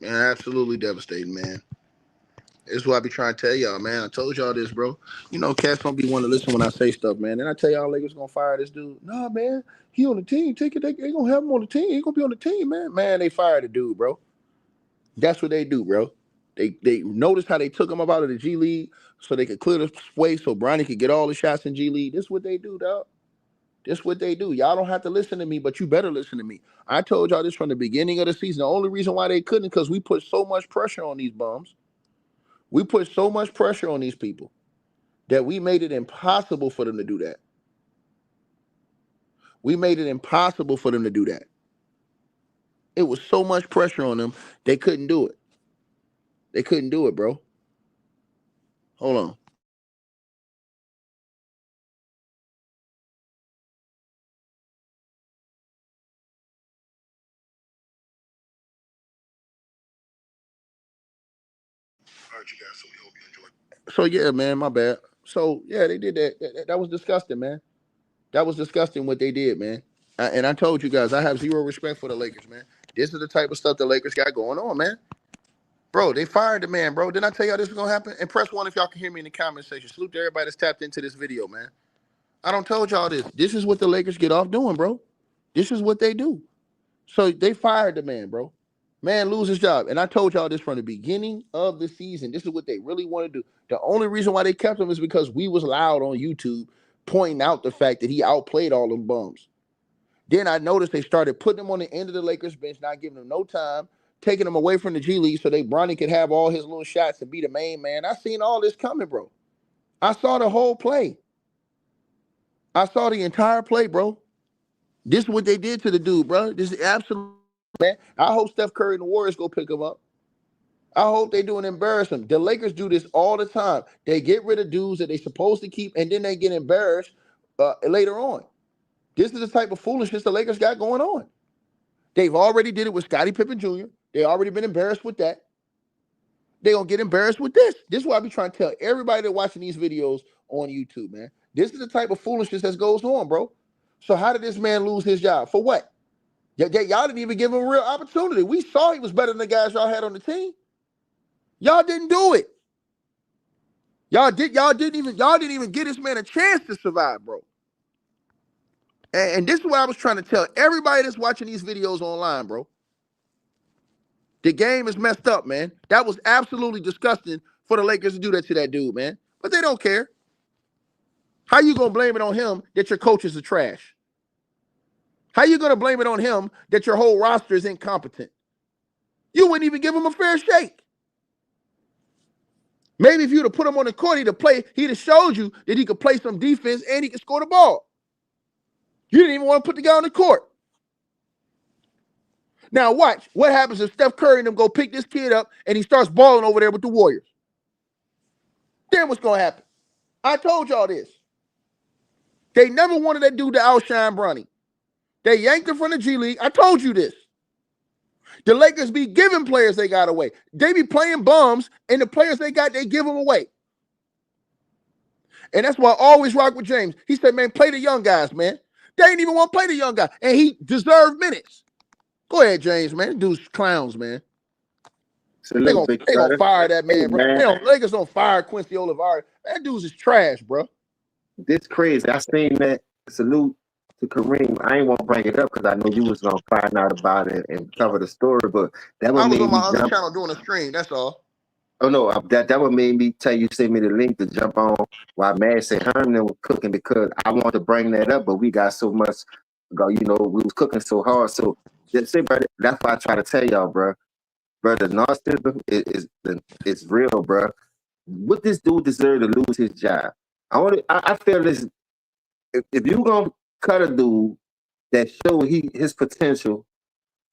Man, absolutely devastating, man. This is what I be trying to tell y'all, man. I told y'all this, bro. You know, cats don't be wanting to listen when I say stuff, man. And I tell y'all Lakers gonna fire this dude. Nah, man, he on the team. Take it. They gonna have him on the team. He gonna be on the team, man. Man, they fired the dude, bro. That's what they do, bro. They noticed how they took him up out of the G League so they could clear the way so Bronny could get all the shots in G League. This is what they do, dog. This is what they do. Y'all don't have to listen to me, but you better listen to me. I told y'all this from the beginning of the season. The only reason why they couldn't because we put so much pressure on these bums. We put so much pressure on these people that we made it impossible for them to do that. We made it impossible for them to do that. It was so much pressure on them, they couldn't do it. They couldn't do it, bro. Hold on. All right, you guys. So we hope you enjoyed. So yeah, man, my bad. So yeah, they did that. That was disgusting, man. That was disgusting what they did, man. And I told you guys, I have zero respect for the Lakers, man. This is the type of stuff the Lakers got going on, man. Bro, they fired the man, bro. Didn't I tell y'all this was gonna happen? And press one if y'all can hear me in the comment section. Salute to everybody that's tapped into this video, man. I don't told y'all this. This is what the Lakers get off doing, bro. This is what they do. So they fired the man, bro. Man lose his job. And I told y'all this from the beginning of the season. This is what they really want to do. The only reason why they kept him is because we was loud on YouTube pointing out the fact that he outplayed all them bums. Then I noticed they started putting him on the end of the Lakers bench, not giving him no time, taking him away from the G League so they Bronny could have all his little shots and be the main man. I seen all this coming, bro. I saw the whole play. I saw the entire play, bro. This is what they did to the dude, bro. This is absolute, man. I hope Steph Curry and the Warriors go pick him up. I hope they do and embarrass him. The Lakers do this all the time. They get rid of dudes that they supposed to keep, and then they get embarrassed later on. This is the type of foolishness the Lakers got going on. They've already did it with Scottie Pippen Jr. They already been embarrassed with that. They're going to get embarrassed with this. This is why I be trying to tell everybody that watching these videos on YouTube, man. This is the type of foolishness that goes on, bro. So how did this man lose his job? For what? Y'all didn't even give him a real opportunity. We saw he was better than the guys y'all had on the team. Y'all didn't do it. Y'all didn't even get this man a chance to survive, bro. And this is what I was trying to tell everybody that's watching these videos online, bro. The game is messed up, man. That was absolutely disgusting for the Lakers to do that to that dude, man. But they don't care. How you gonna blame it on him that your coaches are trash? How you gonna blame it on him that your whole roster is incompetent? You wouldn't even give him a fair shake. Maybe if you'd have put him on the court, he'd have showed you that he could play some defense and he could score the ball. You didn't even want to put the guy on the court. Now watch what happens if Steph Curry and them go pick this kid up and he starts balling over there with the Warriors. Then what's gonna happen? I told y'all this. They never wanted that dude to outshine Bronny. They yanked him from the G League. I told you this. The Lakers be giving players they got away. They be playing bums, and the players they got, they give them away. And that's why I always rock with James. He said, man, play the young guys, man. They ain't even want to play the young guy, and he deserved minutes. Go ahead, James, man. Dude's clowns, man. They Salute, big gonna brother. fire that Hey, man, bro. man, Lakers don't fire Quincy Olivari. That dude's is trash, bro. this crazy. I seen that. Salute to Kareem. I ain't want to bring it up because I know you was gonna find out about it and cover the story, but that I what was made on me my other jump. channel doing a stream. That's all. Oh no, that what made me tell you send me the link to jump on while Mad said Herman was cooking because I want to bring that up, but we got so much go. You know, we was cooking so hard. So just say, brother, that's why I try to tell y'all, bro. Brother, narcissism is real, bro. What this dude deserve to lose his job? I feel this. If you gonna cut a dude that show his potential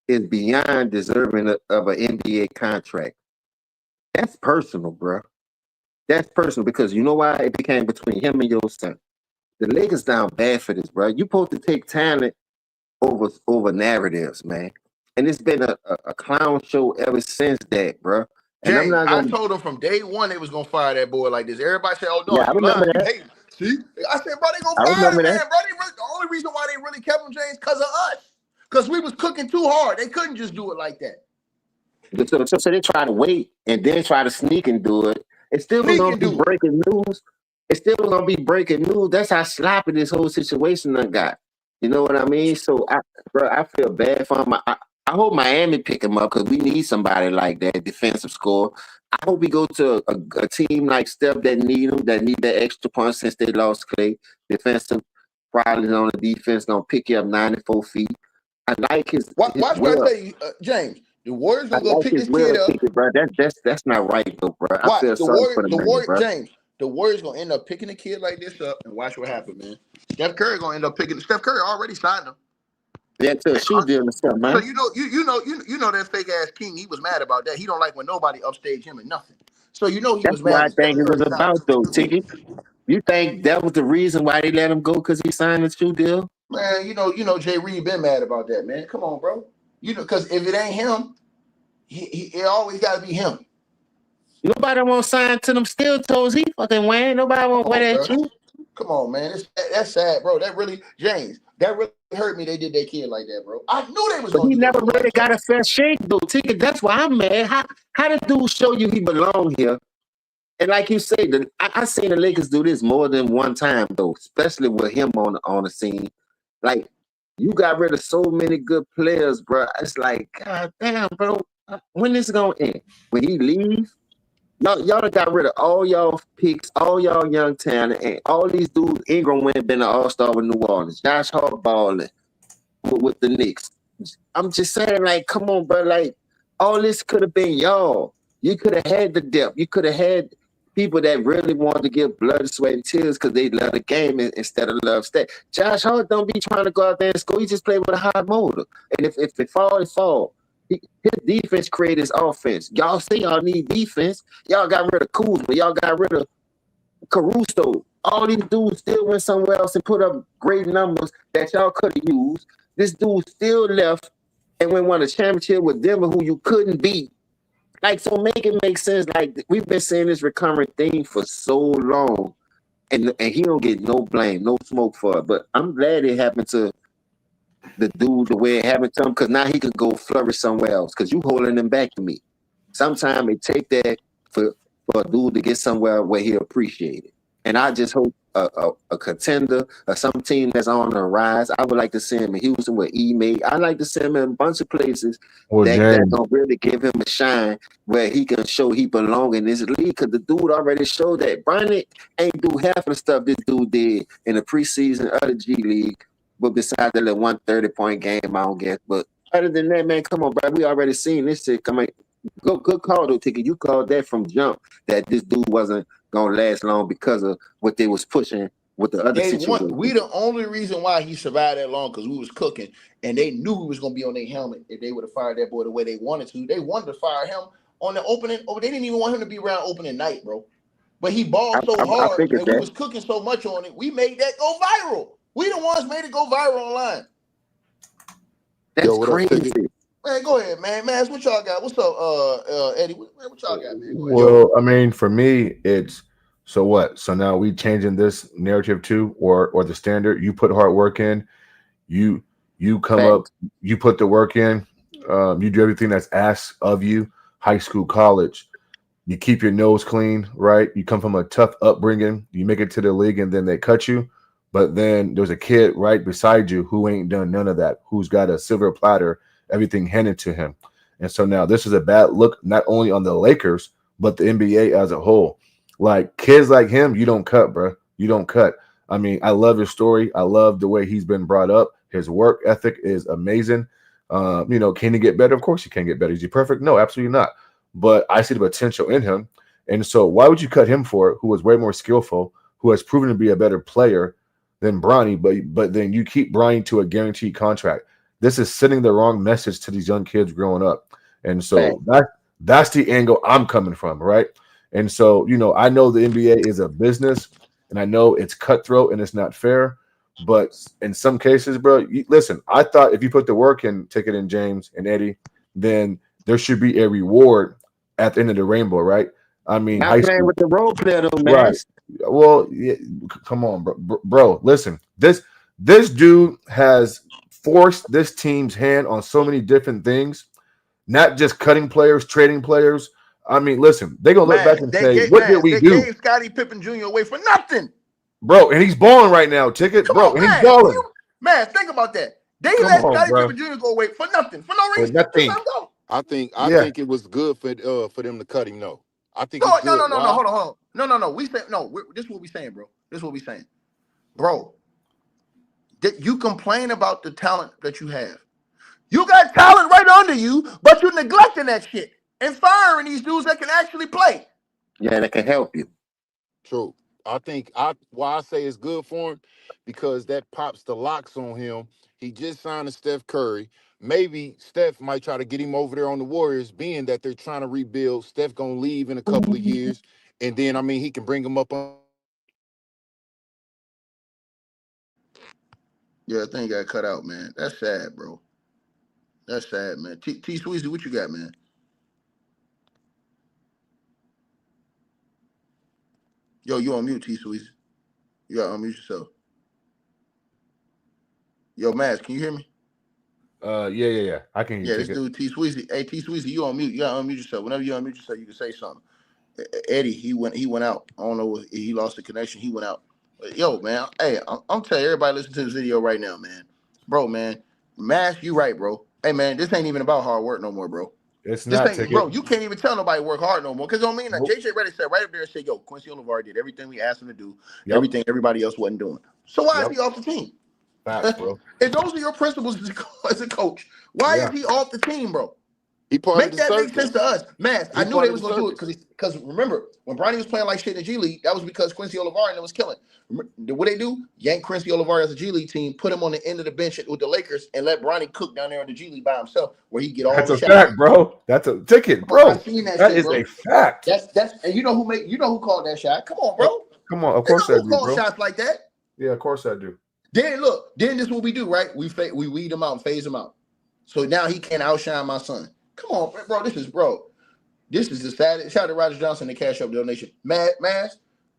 is beyond deserving of an NBA contract, that's personal, bro. That's personal because you know why it became between him and your son. The Lakers down bad for this, bro. You supposed to take talent over narratives, man. And it's been a clown show ever since that, bro. And I'm James, not I gonna. told them from day one they was gonna fire that boy like this. Everybody said, "Oh no, Yeah, I you remember lying, you that. hate." See, I said, "Bro, they gonna I fire remember the that. man, bro." The only reason why they really kept him, James, because of us, because we was cooking too hard. They couldn't just do it like that. So they try to wait and then try to sneak and do it. It's still Sneak gonna and be do it. breaking news. It's still gonna be breaking news. That's how sloppy this whole situation done got. You know what I mean? So I feel bad for him. I hope Miami pick him up because we need somebody like that defensive score. I hope we go to a team like Steph that need him, that need that extra punch since they lost Clay. Defensive, probably on the defense gonna pick you up 94 feet. I like his Watch what I will. tell you, James. The Warriors I gonna go like pick his this will kid to up. pick it, bro. That's not right though, bro. I Watch feel sorry for the the man, Warrior bro. James. The Warriors gonna end up picking a kid like this up, and watch what happens, man. Steph Curry gonna end up picking. Steph Curry already signed him. Yeah, to a shoe deal and stuff, So man. you know that fake ass King. He was mad about that. He don't like when nobody upstage him and nothing. So you know he That's was mad what I when Steph think it was Curry signed about, though, Tiki. You think that was the reason why they let him go because he signed a shoe deal? him. Man, Jay Reed been mad about that, man. Come on, bro. You know, because if it ain't him, it always got to be him. Nobody won't sign to them steel toes he fucking wearing. Nobody won't Come wear on, that bro. shoe. Come on, man. That's sad, bro. That really, James, that really hurt me. They did that kid like that, bro. I knew they was But gonna he do that never to Michael really got Jordan. a fair shake, though, Tiki. That's why I'm mad. How the dude show you he belong here? And like you say, I seen the Lakers do this more than one time, though, especially with him on the scene. Like, you got rid of so many good players, bro. It's like, God damn, bro. When this gonna end? When he leaves? Y'all done got rid of all y'all picks, all y'all young talent, and all these dudes. Ingram went been an all-star with New Orleans. Josh Hart balling with the Knicks. I'm just saying, like, come on, bro. Like, all this could have been y'all. You could have had the depth. You could have had people that really wanted to give blood, sweat, and tears because they love the game instead of love stat. Josh Hart don't be trying to go out there and score. He just play with a high motor. And if it fall, it fall. His defense create his offense. Y'all say y'all need defense. Y'all got rid of Kuzma. Y'all got rid of Caruso. All these dudes still went somewhere else and put up great numbers that y'all could have used. This dude still left and won a championship with Denver, who you couldn't beat. Like, so make it make sense. Like, we've been saying this recurring thing for so long, and he don't get no blame, no smoke for it. But I'm glad it happened to the dude the way it happened to him, because now he can go flourish somewhere else. Because you holding him back to me. Sometimes it take that for a dude to get somewhere where he appreciate it. And I just hope a contender or some team that's on the rise. I would like to see him in Houston with E-Mate. I like to see him in a bunch of places Well, that James, gonna really give him a shine where he can show he belong in this league. Because the dude already showed that Bryant ain't do half of the stuff this dude did in the preseason of the G League. But besides that little 130-point game, I don't guess. But other than that, man, come on, bro. We already seen this shit coming. Good call though, Ticket. You called that from jump that this dude wasn't gonna last long because of what they was pushing with the other We situation. the only reason why he survived that long because we was cooking, and they knew he was gonna be on their helmet if they would have fired that boy the way they wanted to. They wanted to fire him on the opening. Oh, they didn't even want him to be around opening night, bro. But he balled so I hard, figured and we that. was cooking so much on it, we made that go viral. We the ones made it go viral online. That's yo, what up, crazy. Ticket? Man, go ahead, man. Man, what y'all got? What's up, Eddie? What y'all got, man? Go ahead. Well, I mean, for me, it's so what? So now we changing this narrative too, or the standard. You put hard work in. You you come up. Facts. You put the work in. You do everything that's asked of you. High school, college. You keep your nose clean, right? You come from a tough upbringing. You make it to the league, and then they cut you. But then there's a kid right beside you who ain't done none of that. Who's got a silver platter, everything handed to him. And so now this is a bad look not only on the Lakers but the NBA as a whole. Like kids like him, you don't cut, bro. You don't cut. I mean, I love his story. I love the way he's been brought up. His work ethic is amazing. Can he get better? Of course he can get better. Is he perfect? No, absolutely not. But I see the potential in him. And so why would you cut him for it, who is way more skillful, who has proven to be a better player than Bronny, but then you keep Bronny to a guaranteed contract. This is sending the wrong message to these young kids growing up. And so Facts. that's the angle I'm coming from, right? And so, I know the NBA is a business and I know it's cutthroat and it's not fair. But in some cases, bro, listen, I thought if you put the work in, Ticket and James and Eddie, then there should be a reward at the end of the rainbow, right? I mean, Not high playing school, with the role player though, man. right? Well, yeah, come on, bro. Listen, this dude has forced this team's hand on so many different things not just cutting players, trading players. I mean, listen, they're gonna look back and say, "What did we They do, gave Scottie Pippen Jr. away for nothing, bro?" And he's balling right now, Ticket, Come bro, on, and he's man. balling. Man, think about that. They Come let on, Scottie bro, Pippen Jr. go away for nothing, for no for reason. Just let nothing. him go. I Yeah, think it was good for them to cut him. No, I think it's No, good. Why? hold on. No. We say no. This is what we saying, bro. This is what we saying, bro. You complain about the talent that you have. You got talent right under you, but you're neglecting that shit and firing these dudes that can actually play. Yeah, that can help you. True. I think why I say it's good for him because that pops the locks on him. He just signed to Steph Curry. Maybe Steph might try to get him over there on the Warriors, being that they're trying to rebuild. Steph gonna leave in a couple of years, and then I mean he can bring him up on. Yeah, I think got cut out, man. That's sad, bro. That's sad, man. T Sweezy, what you got, man? Yo, you on mute, T Sweezy. You got to unmute yourself. Yo, Max, can you hear me? yeah. I can hear you, Yeah, this Ticket. dude T Sweezy. Hey, T Sweezy, you on mute. You gotta unmute yourself. Whenever you unmute yourself, you can say something. Eddie, he went out. I don't know if he lost the connection. He went out. But yo, man. Hey, I'm telling everybody listen to this video right now, man. Bro, man. Mask, you right, bro. Hey, man, this ain't even about hard work no more, bro. It's This not, ain't, Ticket. bro. You can't even tell nobody work hard no more. Cause don't mean that. Nope. JJ Reddick said right up there and said, "Yo, Quincy Olivari did everything we asked him to do, Yep. everything everybody else wasn't doing. So why Yep. is he off the team? Facts, bro. If those are your principles as a coach, why Yeah. is he off the team, bro? He part Make of the that make circus. sense to us, man. I He knew part they of was the gonna do it circus. because remember when Bronny was playing like shit in the G League, that was because Quincy Olivari was killing. What they do? Yank Quincy Olivari as a G League team, put him on the end of the bench with the Lakers, and let Bronny cook down there in the G League by himself, where he get all That's the a shots. fact, bro. That's a Ticket, Bro, I bro. seen that That shit, is bro. a fact. That's and you know who called that shot? Come on, bro. Come on, of You course know I who do, called bro. shots like that? Yeah, of course I do. Then look, then this is what we do, right? We weed him out and phase him out. So now he can't outshine my son. Come on, bro. This is the saddest. Shout out to Roger Johnson, the cash up donation. Mass,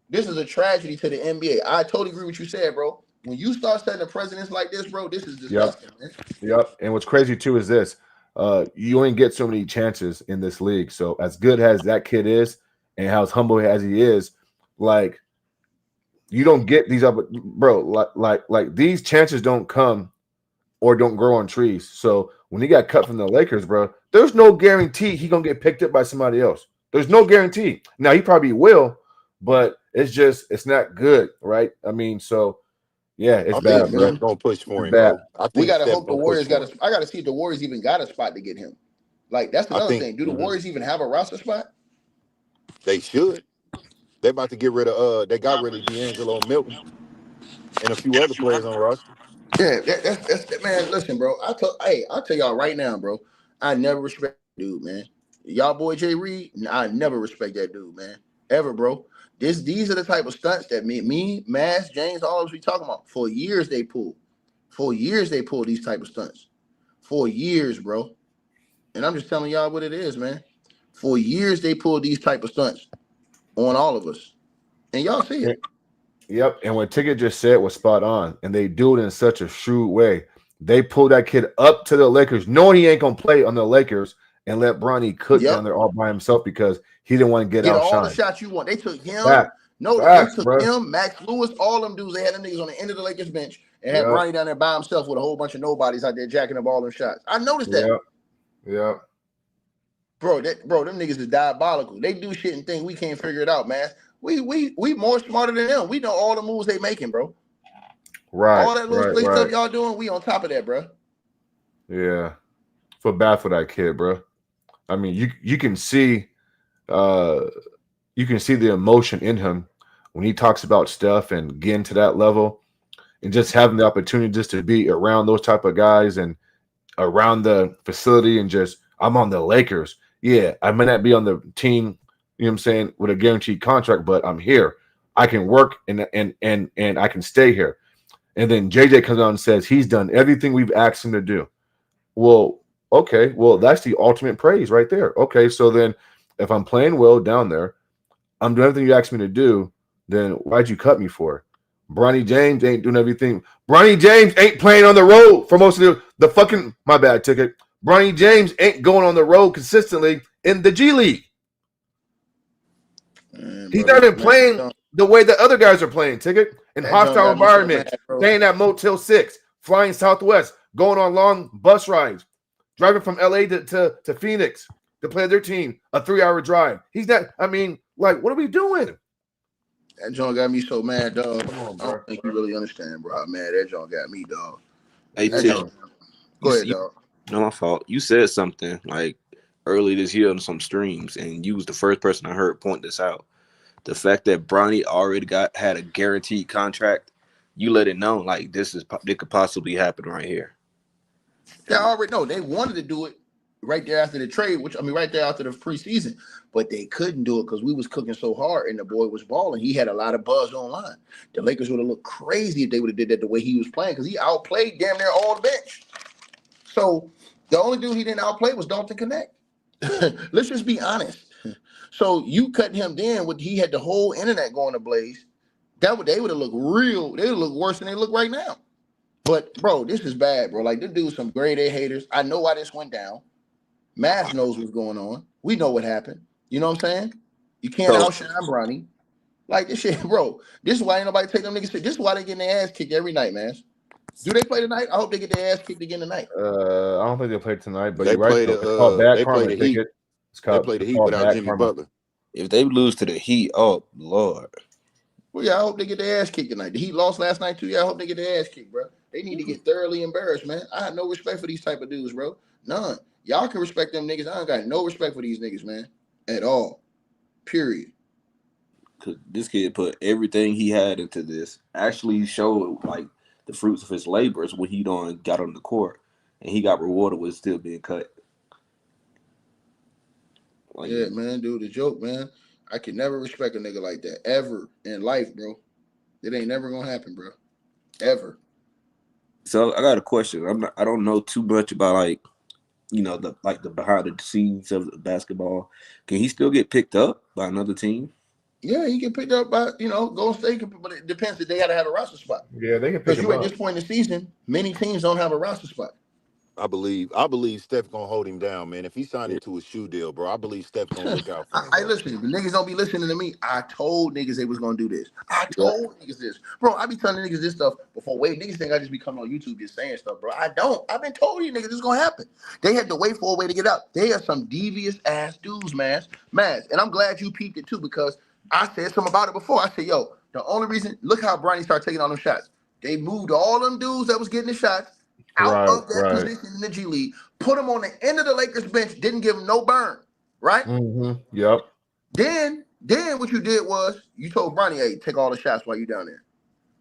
this is a tragedy to the NBA. I totally agree with what you said, bro. When you start setting a precedence like this, bro, this is disgusting, man. Yep. And what's crazy too is this: you only get so many chances in this league. So as good as that kid is, and how as humble as he is, like you don't get these up, bro. Like these chances don't come or don't grow on trees. So when he got cut from the Lakers, bro, there's no guarantee he gonna get picked up by somebody else. There's no guarantee. Now he probably will, but it's not good, right? I mean, so yeah, it's I Yeah, think bad, bro. Steph man. gonna push for It's him, bad. bro. I We think gotta Steph hope the gonna push Warriors for him. I gotta see if the Warriors even got a spot to get him. Like that's I another think thing. Do the Warriors even have a roster spot? they should. They're about to get rid of they got rid of D'Angelo Milton and a few other players on the roster. Yeah, that's man. Listen, bro. I'll tell y'all right now, bro. I never respect that dude, man. Y'all boy Jay Reed, I never respect that dude, man. Ever, bro. These are the type of stunts that me, Mass, James, all of us be talking about. For years they pull. For years they pull these type of stunts. For years, bro. And I'm just telling y'all what it is, man. For years they pull these type of stunts on all of us. And y'all see it. Yep. And what Ticket just said was spot on. And they do it in such a shrewd way. They pull that kid up to the Lakers, knowing he ain't gonna play on the Lakers, and let Bronny cook down Yep. there all by himself because he didn't want to get All the outshined. shots you want. They took him. Facts. No, they Facts, took bro. him, Max Lewis, all them dudes. They had them niggas on the end of the Lakers bench and had Yep. Bronny down there by himself with a whole bunch of nobodies out there jacking up all them shots. I noticed that. Yep. Yep. Bro, them niggas is diabolical. They do shit and think we can't figure it out, man. We more smarter than them. We know all the moves they making, bro. Right. All that little Right. slick Right. stuff y'all doing, we on top of that, bro. Yeah. Feel bad for that kid, bro. I mean, you can see the emotion in him when he talks about stuff and getting to that level and just having the opportunity just to be around those type of guys and around the facility and just I'm on the Lakers. Yeah, I may not be on the team, you know what I'm saying, with a guaranteed contract, but I'm here. I can work and I can stay here. And then JJ comes out and says he's done everything we've asked him to do. Well, okay. Well, that's the ultimate praise right there. Okay, so then if I'm playing well down there, I'm doing everything you asked me to do, then why'd you cut me for? Bronny James ain't doing everything. Bronny James ain't playing on the road for most of the fucking, my bad, Ticket. Bronny James ain't going on the road consistently in the G League. Man, He's bro, not even man, playing the way that other guys are playing, Ticket. In that John hostile got me so environments, mad, bro. staying at Motel 6, flying Southwest, going on long bus rides, driving from LA to Phoenix to play their team, a 3-hour drive. He's not, I mean, like, what are we doing? That John got me so mad, dog. Come on, I bro. don't think you really understand, bro. How mad that John got me, dog. Hey, That Tick, Yeah. John. Go ahead, you, dog. no, my fault. You said something like early this year on some streams, and you was the first person I heard point this out. The fact that Bronny already had a guaranteed contract, you let it know like it could possibly happen right here. They already know they wanted to do it right there after the trade, which I mean, right there after the preseason, but they couldn't do it because we was cooking so hard and the boy was balling. He had a lot of buzz online. The Lakers would have looked crazy if they would have did that the way he was playing because he outplayed damn near all the bench. So the only dude he didn't outplay was Dalton Connect. Let's just be honest. So you cut him then with he had the whole internet going ablaze. They would have looked real. They would look worse than they look right now. But bro, this is bad, bro. Like this dude's some grade A haters. I know why this went down. Mass knows what's going on. We know what happened. You know what I'm saying? You can't So, outshine Bronny. Like this shit, bro. This is why ain't nobody take them niggas. This is why they getting their ass kicked every night, man. Do they play tonight? I hope they get their ass kicked again tonight. I don't think they played tonight, but They you're right. play Though. It's called bad they play karma, the Heat. Ticket. They play the It's Heat called without bad Jimmy karma. Butler. if they lose to the Heat, oh Lord, Well, yeah, I hope they get their ass kicked tonight. The Heat lost last night too. Yeah, I hope they get their ass kicked, bro. They need to get thoroughly embarrassed, man. I have no respect for these type of dudes, bro. None. Y'all can respect them niggas. I don't got no respect for these niggas, man, at all. Period. because this kid put everything he had into this. Actually, showed like the fruits of his labors when he got on the court, and he got rewarded with still being cut. Like, Yeah, man, dude, the joke, man. I can never respect a nigga like that ever in life, bro. It ain't never gonna happen, bro. Ever. so I got a question. I don't know too much about like the behind the scenes of basketball. Can he still get picked up by another team? Yeah, he get picked up by Golden State, but it depends if they gotta have a roster spot. Yeah, they can pick Because him you at up. this point in the season, many teams don't have a roster spot. I believe Steph gonna hold him down, man. If he signed into a shoe deal, bro, I believe Steph gonna look out for him, I bro. listen. The niggas don't be listening to me. I told niggas they was gonna do this. I Yeah. told niggas this, bro. I be telling niggas this stuff before. Wait, niggas think I just be coming on YouTube just saying stuff, bro. I don't. I've been told you niggas this is gonna happen. They had to wait for a way to get out. They are some devious ass dudes, man. And I'm glad you peeped it too because I said something about it before. I said, yo, the only reason look how Bronny started taking all them shots. They moved all them dudes that was getting the shots out of that Right. position in the G League, put them on the end of the Lakers bench, didn't give them no burn, right? Yep. Then what you did was you told Bronny, hey, take all the shots while you down there.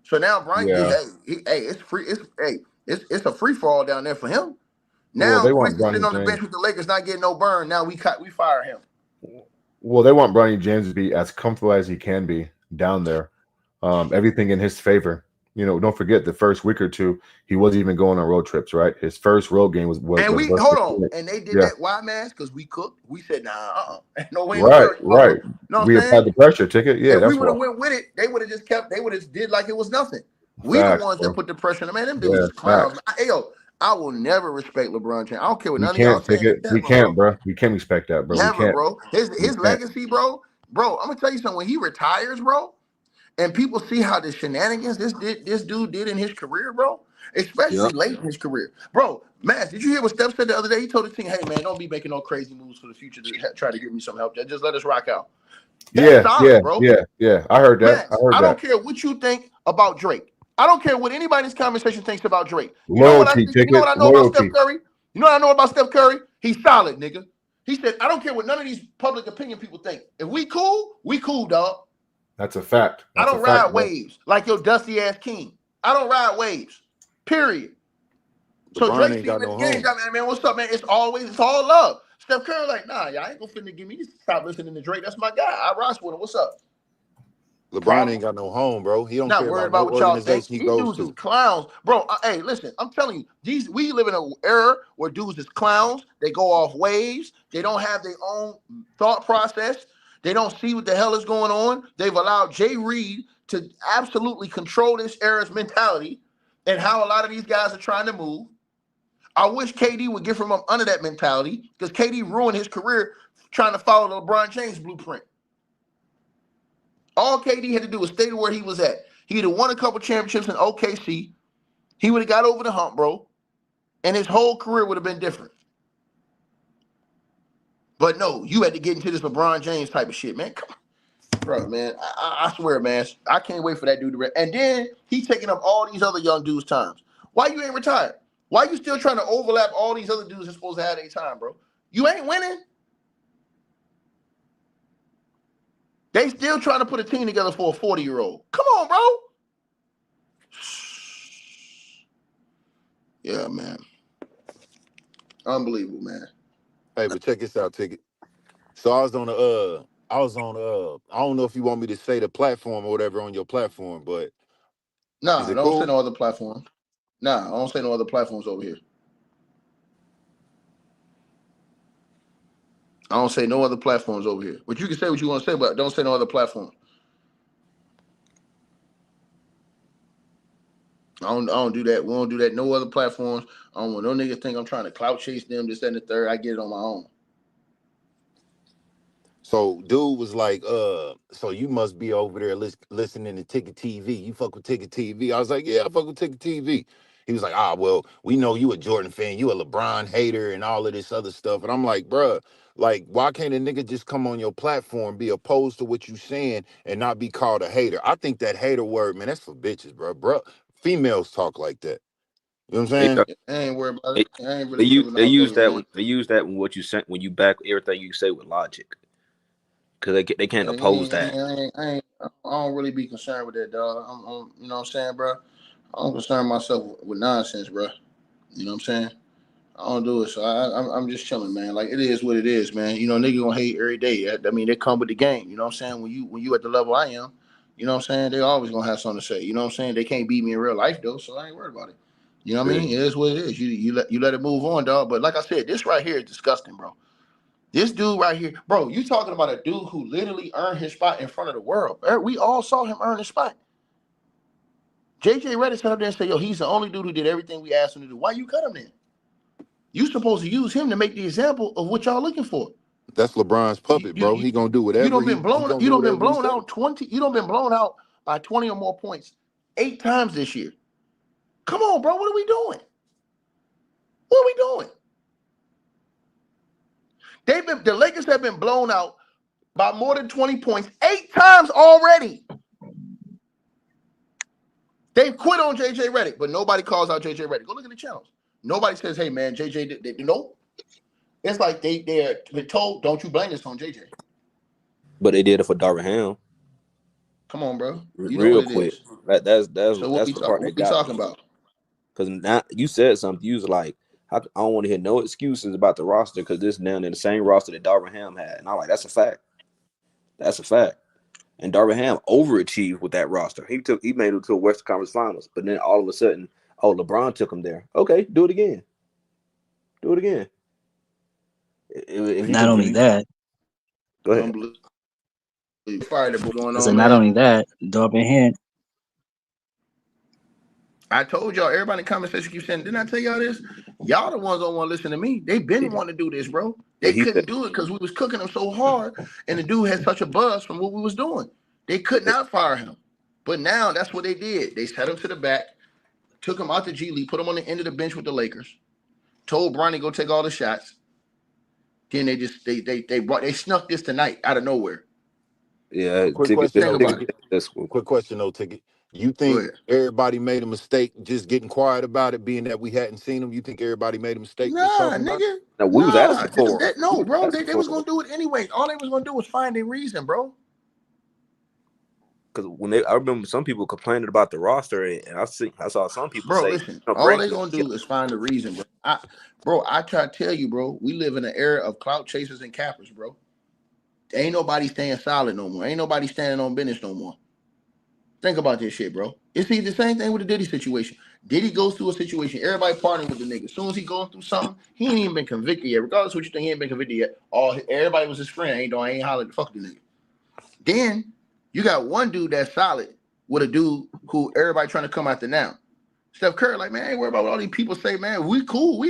So now Bronny, Yeah. it's free. It's a free for all down there for him. Well, Now they want Quincy sitting Bronny on the bench James. with the Lakers not getting no burn. Now we fire him. Well, they want Bronny James to be as comfortable as he can be down there. Everything in his favor. Don't forget the first week or two, he wasn't even going on road trips, right? His first road game was And we versus hold on, Phoenix. and they did Yeah. that. Why, man? Because we cooked. We said, nah, no way in Right. America. You know what We I'm saying? applied the pressure ticket. Yeah, If we that's would have why. went with it, they would have just kept. They would have did like it was nothing. We the Facts, ones bro. that put the pressure on them. Man, them dudes Yeah, is clowns. facts. Hey, yo, I will never respect LeBron James. I don't care what We none of y'all can't saying. ticket. We Never, can't, bro. bro. We can't respect that, bro. We Never, can't. bro. We His can't. legacy, bro. Bro, I'm gonna tell you something. When he retires, bro, and people see how the shenanigans this dude did in his career, bro, especially Yep. late in his career, bro. Man, did you hear what Steph said the other day? He told his team, "Hey, man, don't be making no crazy moves for the future to try to give me some help. Just let us rock out." That's solid, bro. Yeah. I heard that. Max, I don't care what you think about Drake. I don't care what anybody in this conversation thinks about Drake. You know what I Loyalty think? You know what I ticket. know about Steph Loyalty. Curry? You know what I know about Steph Curry? He's solid, nigga. He said, I don't care what none of these public opinion people think. If we cool, dog. That's a fact. I That's don't a fact, ride bro. waves like your dusty ass king. I don't ride waves. Period. So LeBron Drake ain't see got him at no the game, home. man, what's up, man? It's all love. Steph Curry like, nah, y'all ain't gonna finna give me this. Stop listening to Drake. That's my guy. I rock with him. What's up? LeBron ain't got no home, bro. He don't Not care worried about no about what y'all think. organization he These goes dudes is to. clowns, bro. Hey, listen, I'm telling you, we live in an era where dudes is clowns. They go off waves. They don't have their own thought process. They don't see what the hell is going on. They've allowed Jay Reed to absolutely control this era's mentality and how a lot of these guys are trying to move. I wish KD would get from up under that mentality because KD ruined his career trying to follow the LeBron James blueprint. All KD had to do was stay where he was at. He'd have won a couple championships in OKC. He would have got over the hump, bro. And his whole career would have been different. But no, you had to get into this LeBron James type of shit, man. Come on, bro, man. I swear, man. I can't wait for that dude to and then he's taking up all these other young dudes' times. Why you ain't retired? Why you still trying to overlap all these other dudes that's supposed to have their time, bro? You ain't winning. They still trying to put a team together for a 40-year-old. Come on, bro. Yeah, man. Unbelievable, man. Hey, but check this out, Ticket. So I was on I don't know if you want me to say the platform or whatever on your platform, but is Nah, it don't say cool? no other platform. Nah, I don't say no other platforms over here. I don't say no other platforms over here. But you can say what you want to say, but don't say no other platform. I don't do that. We don't do that. No other platforms. I don't want no niggas think I'm trying to clout chase them, this, that, and the third. I get it on my own. So dude was like, so you must be over there listening to Ticket TV. You fuck with Ticket TV. I was like, yeah, I fuck with Ticket TV. He was like, well, we know you a Jordan fan, you a LeBron hater and all of this other stuff. And I'm like, bruh, like, why can't a nigga just come on your platform, be opposed to what you saying and not be called a hater? I think that hater word, man, that's for bitches, bro. Females talk like that. You know what I'm They, saying? I ain't worried about they, it. I ain't really tripping they off of use it, that man. when what you sent when you back everything you say with logic, because they can't oppose that. I don't really be concerned with that, dog. You know what I'm saying, bro? I don't concern myself with nonsense, bro. You know what I'm saying? I don't do it, so I'm just chilling, man. Like it is what it is, man. You know, nigga gonna hate every day. I mean, they come with the game. You know what I'm saying? When you at the level I am, you know what I'm saying? They always gonna have something to say. You know what I'm saying? They can't beat me in real life though, so I ain't worried about it. You know what I Yeah. mean? It is what it is. You let it move on, dog. But like I said, this right here is disgusting, bro. This dude right here, bro. You talking about a dude who literally earned his spot in front of the world? We all saw him earn his spot. JJ Redick sat up there and said, "Yo, he's the only dude who did everything we asked him to do. Why you cut him then? You supposed to use him to make the example of what y'all looking for. That's LeBron's You puppet, you bro. you, He gonna do you whatever don't been he blown. gonna You do don't been whatever he blown say. out 20. You don't been blown out by 20 or more points 8 times this year. Come on, bro. What are we doing? What are we doing? The Lakers have been blown out by more than 20 points 8 times already. They've quit on JJ Redick, but nobody calls out JJ Redick. Go look at the channels. Nobody says, "Hey man, JJ." Nope. It's like they're been told, "Don't you blame this on JJ." But they did it for Darvin Ham Come on, bro. You know what real it quick. is. That's So that's the part what that we got talking me. about? Because now you said something. You was like, I don't want to hear no excuses about the roster because this now in the same roster that Darvin Ham had, and I'm like, that's a fact. That's a fact. And Darvin Ham overachieved with that roster. He made it to a Western Conference Finals, but then all of a sudden, oh, LeBron took him there. Okay, do it again. Do it again. If you Not can, if only you that, go ahead. Unbelievable. Fire that going I said on, not man. only that, Darvin Ham. I told y'all, everybody in the comment section keep saying, didn't I tell y'all this? Y'all the ones don't want to listen to me. They been wanting to do this, bro. Yeah, They he said. couldn't do it because we was cooking them so hard, and the dude had such a buzz from what we was doing. They could not fire him. But now that's what they did. They set him to the back, took him out the G League, put him on the end of the bench with the Lakers, told Bronny go take all the shots. Then they snuck this tonight out of nowhere. Yeah, A quick ticket. question Think though, about Ticket it. Ticket. this one. Quick question though, Ticket. You Go think ahead. everybody made a mistake just getting quiet about it, being that we hadn't seen him? You think everybody made a mistake just Nah, talking about it? nigga. Now we was Nah. asking for him. We No, was bro. asking They for was him gonna do it anyway. All they was gonna do was find a reason, bro. because I remember some people complaining about the roster, and I saw some people Bro, say, listen. no, All bring they him. gonna do is find a reason, bro. I try to tell you, bro. We live in an era of clout chasers and cappers, bro. Ain't nobody staying solid no more. Ain't nobody standing on business no more. Think about this shit, bro. It's the same thing with the Diddy situation. Diddy goes through a situation. Everybody partnering with the nigga. As soon as he going through something, he ain't even been convicted yet. Regardless of what you think, he ain't been convicted yet. Everybody was his friend. Ain't hollering the fuck the nigga. Then you got one dude that's solid with a dude who everybody trying to come after now. Steph Curry, like, man, I ain't worried about what all these people say, man. We cool.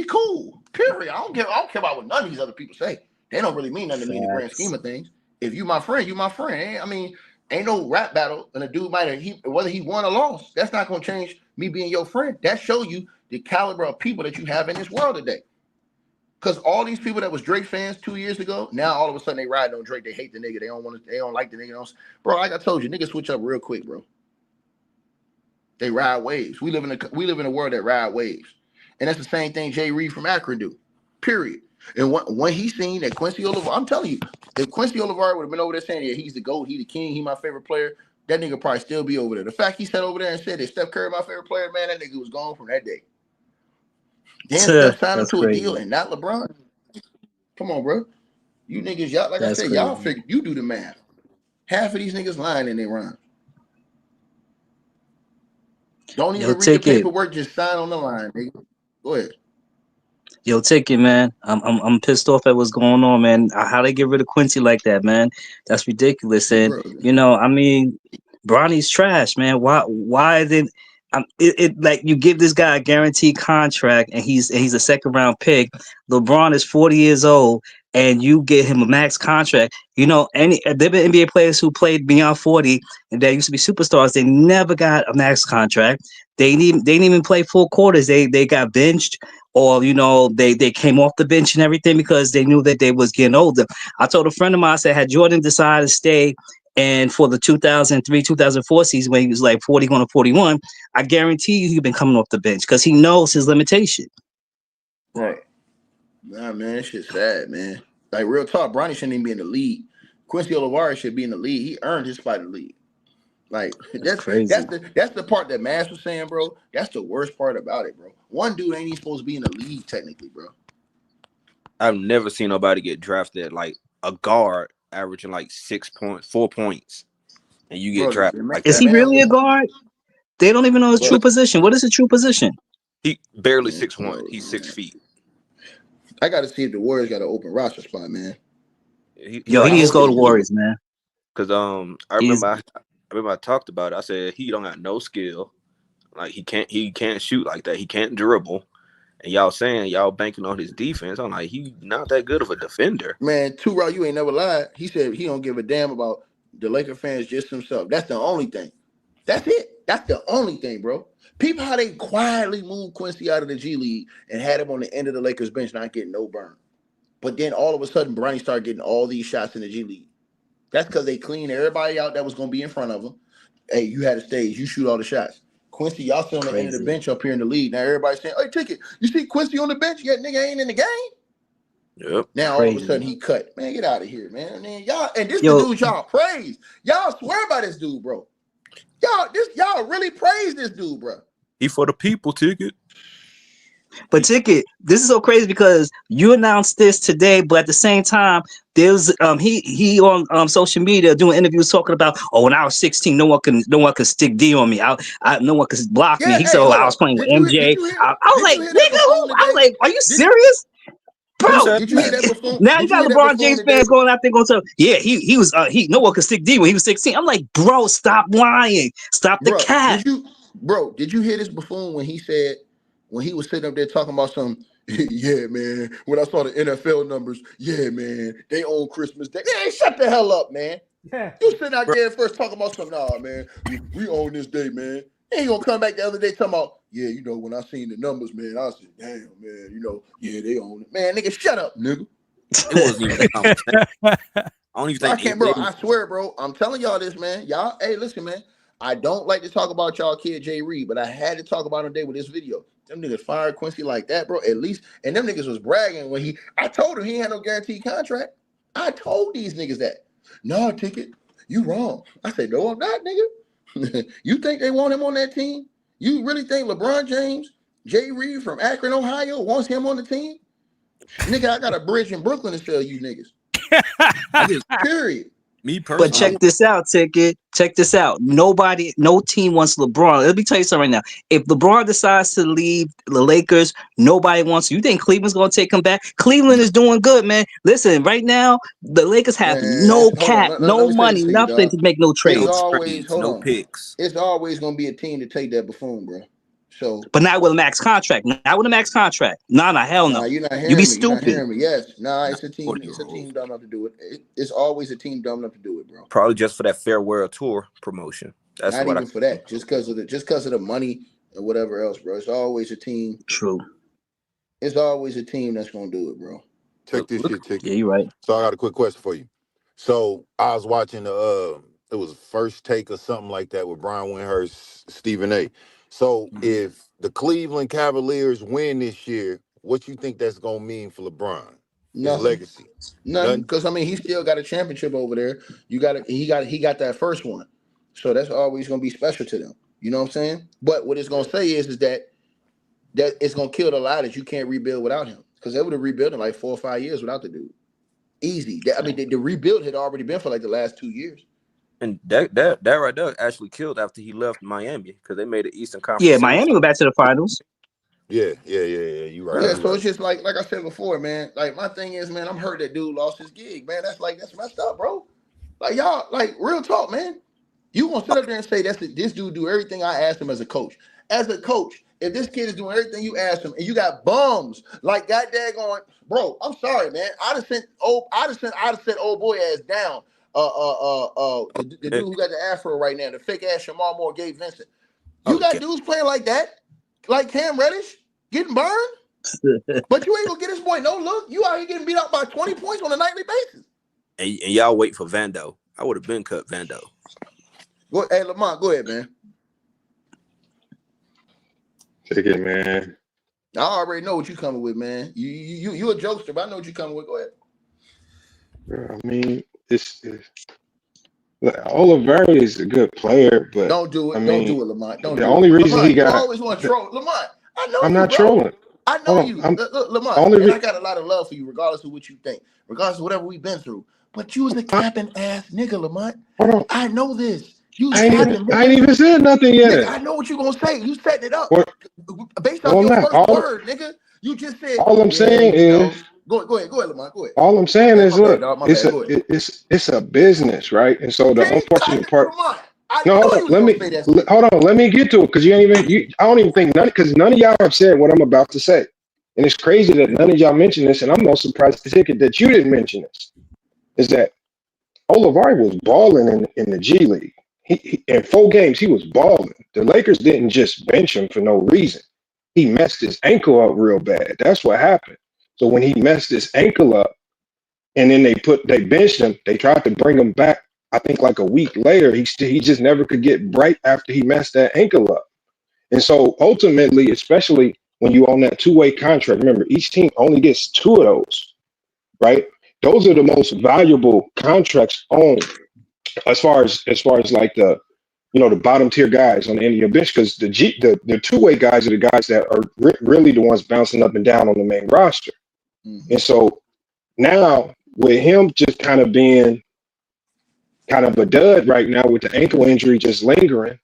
Period. I don't care about what none of these other people say. They don't really mean nothing to me in the grand scheme of things. If you my friend, you my friend. I mean, ain't no rap battle, and a dude might have whether he won or lost. That's not gonna change me being your friend. That show you the caliber of people that you have in this world today. Because all these people that was Drake fans 2 years ago, now all of a sudden they riding on Drake. They hate the nigga. They don't like the nigga. Bro, like I told you, niggas switch up real quick, bro. They ride waves. We live in a world that ride waves, and that's the same thing Jay Reed from Akron do. Period. And when he seen that Quincy Olivari, I'm telling you, if Quincy Olivari would have been over there saying, yeah, he's the GOAT, he the king, he my favorite player, that nigga probably still be over there. The fact he sat over there and said that Steph Curry my favorite player, man, that nigga was gone from that day. Then Steph signed him to a deal and not LeBron. Come on, bro. You niggas, y'all, like I said, y'all figure, you do the math. Half of these niggas lying in their rhymes. Don't even read the paperwork, just sign on the line, nigga. Go ahead. Yo, Ticket, man. I'm pissed off at what's going on, man. How they get rid of Quincy like that, man? That's ridiculous. And I mean, Bronny's trash, man. Why did like you give this guy a guaranteed contract and he's a second round pick. LeBron is 40 years old and you get him a max contract. There been NBA players who played beyond 40 and they used to be superstars. They never got a max contract. They didn't even play full quarters. They got benched, or they came off the bench and everything because they knew that they was getting older. I told a friend of mine, I said, had Jordan decided to stay and for the 2003-2004 season when he was like 40 going to 41, I guarantee you he'd been coming off the bench because he knows his limitation. Right. Nah, man, that shit's sad, man. Like, real talk, Bronny shouldn't even be in the league. Quincy Olivari should be in the league. He earned his spot in the league. Like, that's crazy. That's the part that Mass was saying, bro. That's the worst part about it, bro. One dude ain't even supposed to be in the league technically, bro. I've never seen nobody get drafted like a guard averaging like 4 points, and you get drafted. Like is he really a guard? They don't even know his true position. What is his true position? He barely 6'1". He's 6 feet. I got to see if the Warriors got an open roster spot, man. He needs to go to Warriors, man. Because I remember I talked about it. I said he don't got no skill. Like he can't shoot like that. He can't dribble. And y'all saying y'all banking on his defense. I'm like, he not that good of a defender. Man, Two-Row, you ain't never lied. He said he don't give a damn about the Laker fans, just himself. That's the only thing. That's it. That's the only thing, bro. People how they quietly moved Quincy out of the G League and had him on the end of the Lakers bench not getting no burn. But then all of a sudden, Bronny started getting all these shots in the G League. That's because they cleaned everybody out that was going to be in front of him. Hey, you had a stage. You shoot all the shots. Quincy, y'all still on the end of the bench up here in the league. Now everybody's saying, hey, Ticket, you see Quincy on the bench? Yet nigga ain't in the game. Yep. Now all of a sudden he cut. Man, get out of here, man. And then this the dude y'all praise. Y'all swear by this dude, bro. Y'all really praise this dude, bro. He for the people, Ticket. But Ticket, this is so crazy because you announced this today, but at the same time, there's he on social media doing interviews talking about, when I was 16, no one can stick D on me. No one can block me. He said, I was playing with MJ. I was like, nigga, I was like, are you serious? Bro, did you hear that before? Now you got LeBron James fans going out there going to, he was no one could stick D when he was 16. I'm like, bro, stop lying. Stop the cap. Did you hear this buffoon when he said, when he was sitting up there talking about some, yeah, man, when I saw the NFL numbers, yeah, man, they own Christmas Day. Hey, shut the hell up, man. Yeah. You sitting out there first talking about some, nah, man, we own this day, man. Ain't gonna come back the other day talking about, yeah, when I seen the numbers, man, I said, damn, man, yeah, they own it. Man, nigga, shut up, nigga. It wasn't even that conversation. I don't even think I can't, bro. I swear, bro. I'm telling y'all this, man. Y'all, hey, listen, man. I don't like to talk about y'all kid Jay Reed, but I had to talk about him today with this video. Them niggas fired Quincy like that, bro. At least, and them niggas was bragging when I told him he had no guaranteed contract. I told these niggas that. No, Ticket, you wrong. I said, no, I'm not, nigga. You think they want him on that team? You really think LeBron James, Jay Reed from Akron, Ohio, wants him on the team? Nigga, I got a bridge in Brooklyn to sell you niggas. Period. Me personally. But check this out, Ticket. Check this out. No team wants LeBron. Let me tell you something right now. If LeBron decides to leave the Lakers, nobody wants. You think Cleveland's gonna take him back? Cleveland is doing good, man. Listen, right now the Lakers have no cap, no money, nothing to make no trades. No picks. It's always gonna be a team to take that buffoon, bro. So, But not with a max contract. Not with a max contract. Nah, hell nah, no. you're not You be hearing me. You're not stupid. hearing me. Yes, nah, Not it's a team. It's a 40-year-old. team dumb enough to do it. It's always a team dumb enough to do it, bro. Probably just for that farewell tour promotion. That's Not what I even for that. Just because of the money and whatever else, bro. It's always a team. True. It's always a team that's gonna do it, bro. Check this look. shit, Ticket. Yeah, you're right. So I got a quick question for you. So I was watching it was First Take or something like that with Brian Windhurst, Stephen A. So if the Cleveland Cavaliers win this year, what you think that's gonna mean for LeBron? His Nothing. legacy? Nothing. Because I mean, he still got a championship over there. He got that first one. So that's always gonna be special to them. You know what I'm saying? But what it's gonna say is that it's gonna kill the lie that you can't rebuild without him. Because they would have rebuilt in like 4 or 5 years without the dude. Easy. I mean, the rebuild had already been for like the last 2 years. And that right there actually killed after he left Miami because they made the Eastern Conference. Yeah, Miami went back to the finals. Yeah. You right. Yeah, You so right. it's just like I said before, man. Like my thing is, man, I'm hurt that dude lost his gig, man. That's messed up, bro. Like y'all, like real talk, man. You gonna sit up there and say this dude do everything I asked him as a coach. As a coach, if this kid is doing everything you asked him, and you got bums like goddamn going, bro. I'm sorry, man. I'd have sent old boy ass down. The dude who got the afro right now, the fake ass Shamar Moore, Gabe Vincent. You got dudes playing like that, like Cam Reddish, getting burned, but you ain't gonna get this boy no look. You out here getting beat up by 20 points on a nightly basis. And y'all wait for Vando. I would have been cut Vando. Hey, Lamont, go ahead, man. Take it, man. I already know what you coming with, man. You a jokester, but I know what you coming with. Go ahead. Bro, I mean, it's Olivari is a good player, but Don't do it. I mean, Don't do it, Lamont. Don't the do only it. reason Lamont, he got. you always want to troll. Lamont, I know I'm you, not bro. trolling. I know Hold on, you. Look, Lamont, I got a lot of love for you, regardless of what you think, regardless of whatever we've been through. But you was a capping ass nigga, Lamont. Hold on. I know this. You I ain't even said nothing yet. Nigga, I know what you gonna say. You setting it up based No, off your I'm not. first word, nigga. You just said. All I'm saying is. Go ahead, Lamont. Go ahead. All I'm saying is, look, Go ahead. it's a business, right? And so the unfortunate part. No, hold on. Let me get to it because I don't even think because none of y'all have said what I'm about to say, and it's crazy that none of y'all mentioned this, and I'm most surprised that you didn't mention this. Is that Olivari was balling in the G League? He in 4 games he was balling. The Lakers didn't just bench him for no reason. He messed his ankle up real bad. That's what happened. So when he messed his ankle up, and then they benched him, they tried to bring him back. I think like a week later, he just never could get right after he messed that ankle up. And so ultimately, especially when you own that 2-way contract, remember each team only gets 2 of those, right? Those are the most valuable contracts owned as far as like the bottom tier guys on the end of your bench, because the 2-way guys are the guys that are really the ones bouncing up and down on the main roster. Mm-hmm. And so now with him just kind of being kind of a dud right now with the ankle injury just lingering,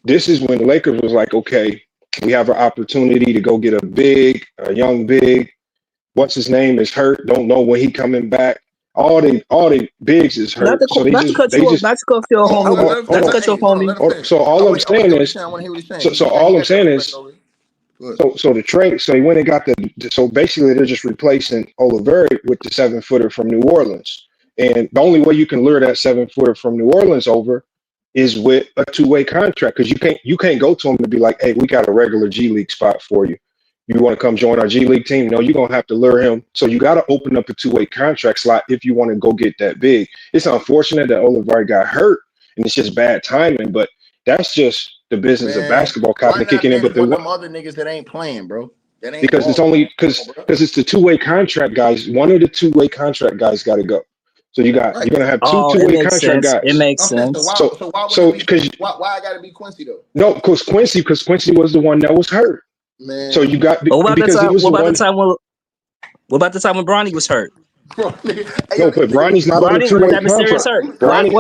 this is when the Lakers was like, okay, we have an opportunity to go get a young big. What's his name is hurt. Don't know when he coming back. All the bigs is hurt. Not to cut you off, homie. So all I'm saying is, so all I'm saying is, so the trade. So he went and got so basically they're just replacing Olivari with the 7-footer from New Orleans. And the only way you can lure that 7-footer from New Orleans over is with a 2-way contract, because you can't go to him and be like, hey, we got a regular G League spot for you. You want to come join our G League team? No, you're going to have to lure him. So you got to open up a 2-way contract slot if you want to go get that big. It's unfortunate that Olivari got hurt, and it's just bad timing, but that's just the business of basketball kind of kicking in. But them other niggas that ain't playing, bro. Because it's only because it's the 2-way contract guys. One of the 2-way contract guys got to go. So you're gonna have two 2-way contract guys. It makes sense. So why I gotta be Quincy though? No, because Quincy was the one that was hurt. Man. So you got what about the time when Bronny was hurt? No, but Bronny's not on the 2-way contract. Wait,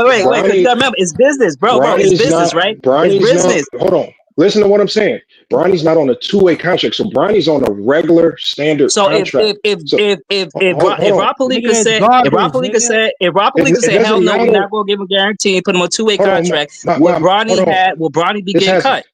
because you gotta remember, it's business, bro. It's business, right? It's business. Hold on. Listen to what I'm saying. Bronny's not on a 2-way contract, so Bronny's on a regular standard contract. So if Rob Pelinka said, hell no, we're not gonna give him a guarantee and put him on a 2-way contract, will Bronny be getting cut?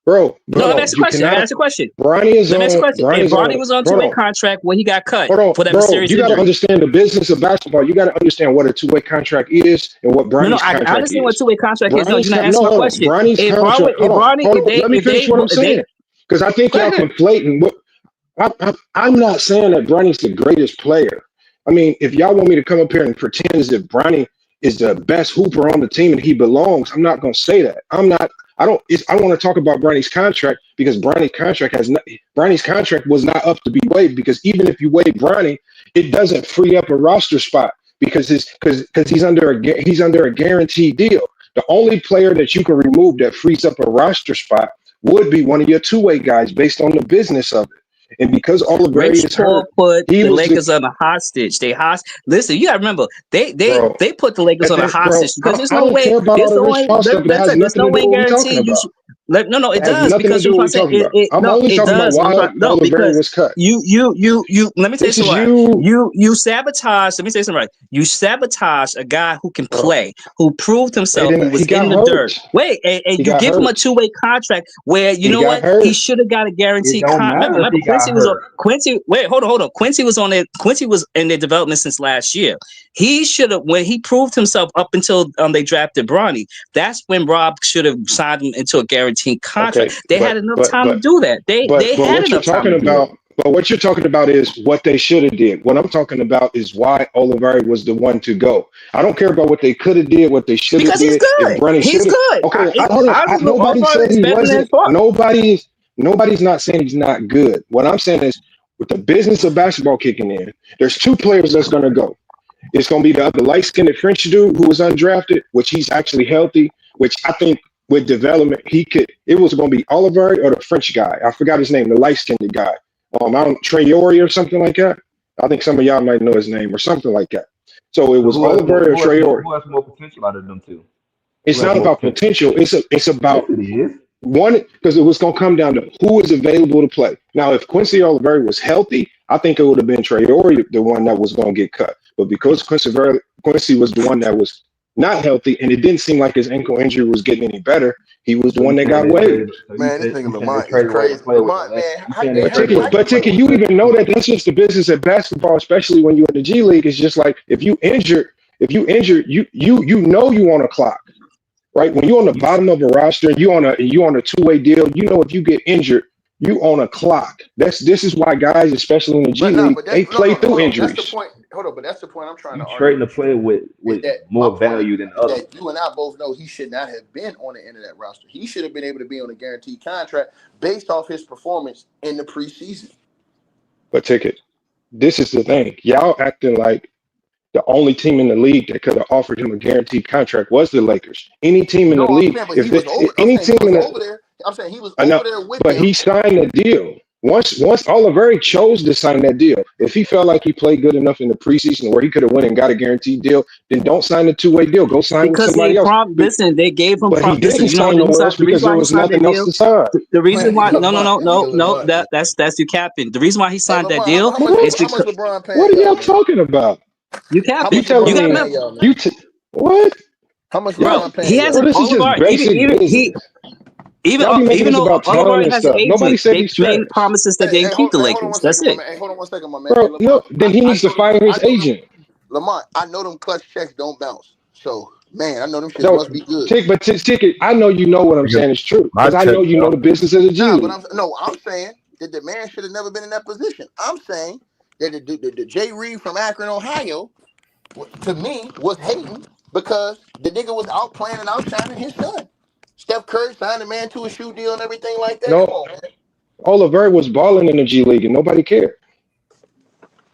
Bro, No, let me ask you a you question. Let me cannot. ask you a question. Bronny is Let me ask you a on. question. If Bronny's Bronny on. was on Hold two-way on. contract when he got cut Hold on, for that bro. mysterious You got to injury. understand the business of basketball. You got to understand what a two-way contract is and what No, Bronny's I contract understand what is. two-way contract is. No, you're not No, answering my hold on. question. Bronny's If contract. Hold on, hold on. Let me finish what I'm if they, saying, because I think go y'all ahead. conflating. I'm not saying that Bronny's the greatest player. I mean, if y'all want me to come up here and pretend as if Bronny is the best hooper on the team and he belongs, I'm not going to say that. I'm not. I don't. I want to talk about Bronny's contract because Bronny's contract was not up to be waived, because even if you waive Bronny, it doesn't free up a roster spot because he's under a guaranteed deal. The only player that you can remove that frees up a roster spot would be one of your two-way guys based on the business of it. And because Olivari Rich is Paul hurt, put he the was the Lakers on a hostage. Listen, you gotta remember, bro. they put the Lakers on a Bro, hostage because I don't care about all the Rich Paul stuff. It has there's nothing no to do way with what we're talking guarantee you about. should no, it It has does, nothing to because do I'm with trying what to we're say talking about. I'm no, only it talking about does. why Olivari Because was cut. let me tell you This is something right. you, You sabotage, let me say something right. You sabotage a guy who can bro. play, who proved himself, who He was got in the dirt. hurt. Wait, and He you got give him a hurt. two-way contract where you He know got what? He hurt. should have got a It guaranteed don't contract. matter if Remember, he got hurt. Wait, hold on. Quincy was on it. Quincy was in their development since last year. He should have, when he proved himself up until they drafted Bronny. That's when Rob should have signed him into a guaranteed Okay, contract. They had enough time to but do that. They had what you're enough time talking to do it about, but what you're talking about is what they should have did. What I'm talking about is why Olivari was the one to go. I don't care about what they could have did, what they should have because he's did. If good. Bronny He's should have, good. okay, hold on. I Nobody Oliver said is he better than wasn't. fuck. Nobody's not saying he's not good. What I'm saying is, with the business of basketball kicking in, there's two players that's going to go. It's going to be the other light-skinned French dude who was undrafted, which he's actually healthy, which I think with development, it was going to be Oliver or the French guy. I forgot his name, the light-skinned guy. I don't, Traore or something like that. I think some of y'all might know his name or something like that. So it So was Oliver or Traore. who has more potential out of them two? Who It's has not more about potential? potential. It's Yes, about it is. one, because it was going to come down to who is available to play. Now, if Quincy Olivari was healthy, I think it would have been Traore, the one that was going to get cut. But because Quincy was the one that was not healthy, and it didn't seem like his ankle injury was getting any better, he was the So you one that saying got they waived. traded? So Man, this nigga you saying they Lamont is traded away a crazy. player with the Lamont, Lakers? man, You saying they traded away a But player Ticket, with you the even know Lakers? that that's just the business of basketball, especially when you're in the G League. It's just like if you injured, you know you on a clock. Right? When you're on the You bottom of a roster, you on a two-way deal, you know if you get injured, you on a clock. This is why guys, especially in the G but no, League, but they that's play through hold on. That's the injuries. point. Hold on, but that's the point I'm trying you to argue trading a with you. player Is with that my more point value than is others. that you and I both know he should not have been on the end of that roster. He should have been able to be on a guaranteed contract based off his performance in the preseason. But Ticket, this is the thing. Y'all acting like the only team in the league that could have offered him a guaranteed contract was the Lakers. Any team in the No, I'm league, saying, but he if was over. I'm any saying team he was in over the there. I'm saying he was I know, over there with but them. he signed the deal. Once Oliver chose to sign that deal, if he felt like he played good enough in the preseason where he could have went and got a guaranteed deal, then don't sign the two-way deal. Go sign with because somebody else. they gave him But he listen, didn't sign nowhere else the reason because there why he was signed that nothing else deal. to sign. The reason Man, why nigga Lamont, that nigga Lamont. that's you capping. The reason why he Hey signed that Lamont, deal is how much because LeBron What paying are y'all y'all, man? talking about? you How You capping. much You telling gotta LeBron me paying remember, y'all, man? what? How much Y'all, bro, LeBron he paying has y'all? bro, an this is just Oliver, basic business. Y'all be making even this though about talent Oliver and has an stuff. Nobody agent, said they he's made trash. promises that they didn't keep the Hey, hold on one Lakers. That's second, my it. man. Hey, hold on one second, my man. Hey, Bro, Lamont, no, then he I needs to know them. fire I his know them. agent. Lamont, I know them clutch checks don't bounce. So, man, I know them shits So, must be good. Ticket, I know you know what I'm Because saying is true my because I check know you know the bouncing. business of the G Nah, but League. I'm saying that the man should have never been in that position. I'm saying that the Jay Reed from Akron, Ohio, to me, was hating because the nigga was out playing and outshining his son. Steph Curry signed the man to a shoe deal and everything like that. Come No, on, man. Oliver was balling in the G League and nobody cared.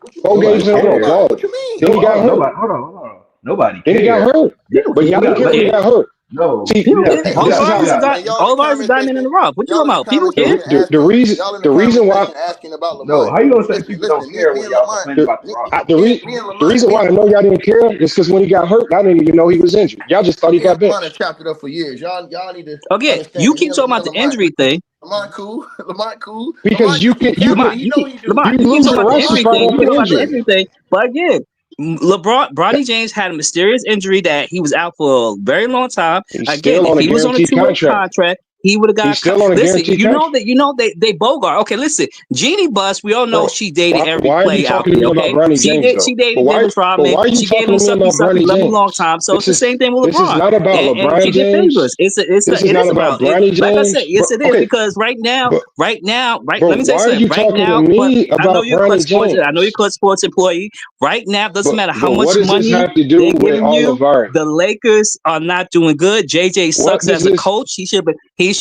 What you 4 games Nobody mean? in a row, cared. Nobody. balling. What you mean? Then he got hurt. Hold on. Nobody Then he got cared. hurt. Yeah, But y'all we didn't got care when he okay. got hurt. No, See, People we got did. Hey, we this is got how we Oliver got hey, y'all in the is a comment diamond in section. the rough. What you Y'all talking in the about? People comment the, did. section the, the asking. reason Y'all in the the comment reason why section asking about no. Lamont. How you gonna say people Listen. don't care Me when and y'all Lamont. complaining about the roster? Me and the Lamont. reason why I know y'all didn't care is because when he got hurt, I didn't even know he was injured. Y'all just thought he Me and got Lamont have benched chopped it up for years. Y'all need to Again, understand you that. Me keep and, talking me about and the Lamont. injury thing. Lamont cool. Lamont cool. because Lamont, you keep capping. Lamont, You know he do. you You keep lose talking a about the roster injury spot thing. off You an keep talking about the injury. injury thing. But again, Bronny James had a mysterious injury that he was out for a very long time. He's Again, still if on a he was on a guaranteed two-way contract. contract, he would have got. He's still on a Listen, guaranteed you know they Bogart. Okay, listen, Jeannie Buss. We all know bro. she dated every Why are you play out talking to there. me about Okay, Bronny James though? she But dated Dennis why Rodman. are you She gave talking him to me sucky about sucky, Bronny love me long James? time. So it's the same thing with This is LeBron not about and LeBron keep it famous. James. This is It not is about about it. Bronny Like I said, James. yes, it is Okay, because right now, but right. bro, Let me tell you why are something. you Right talking to now, but me I know about you're a clutch Bronny sports. I know you're a James? clutch sports employee. Right now, doesn't matter how But what much does this money have to do they're with giving you. Olivari? The Lakers are not doing good. JJ What sucks does as a this? coach. He should have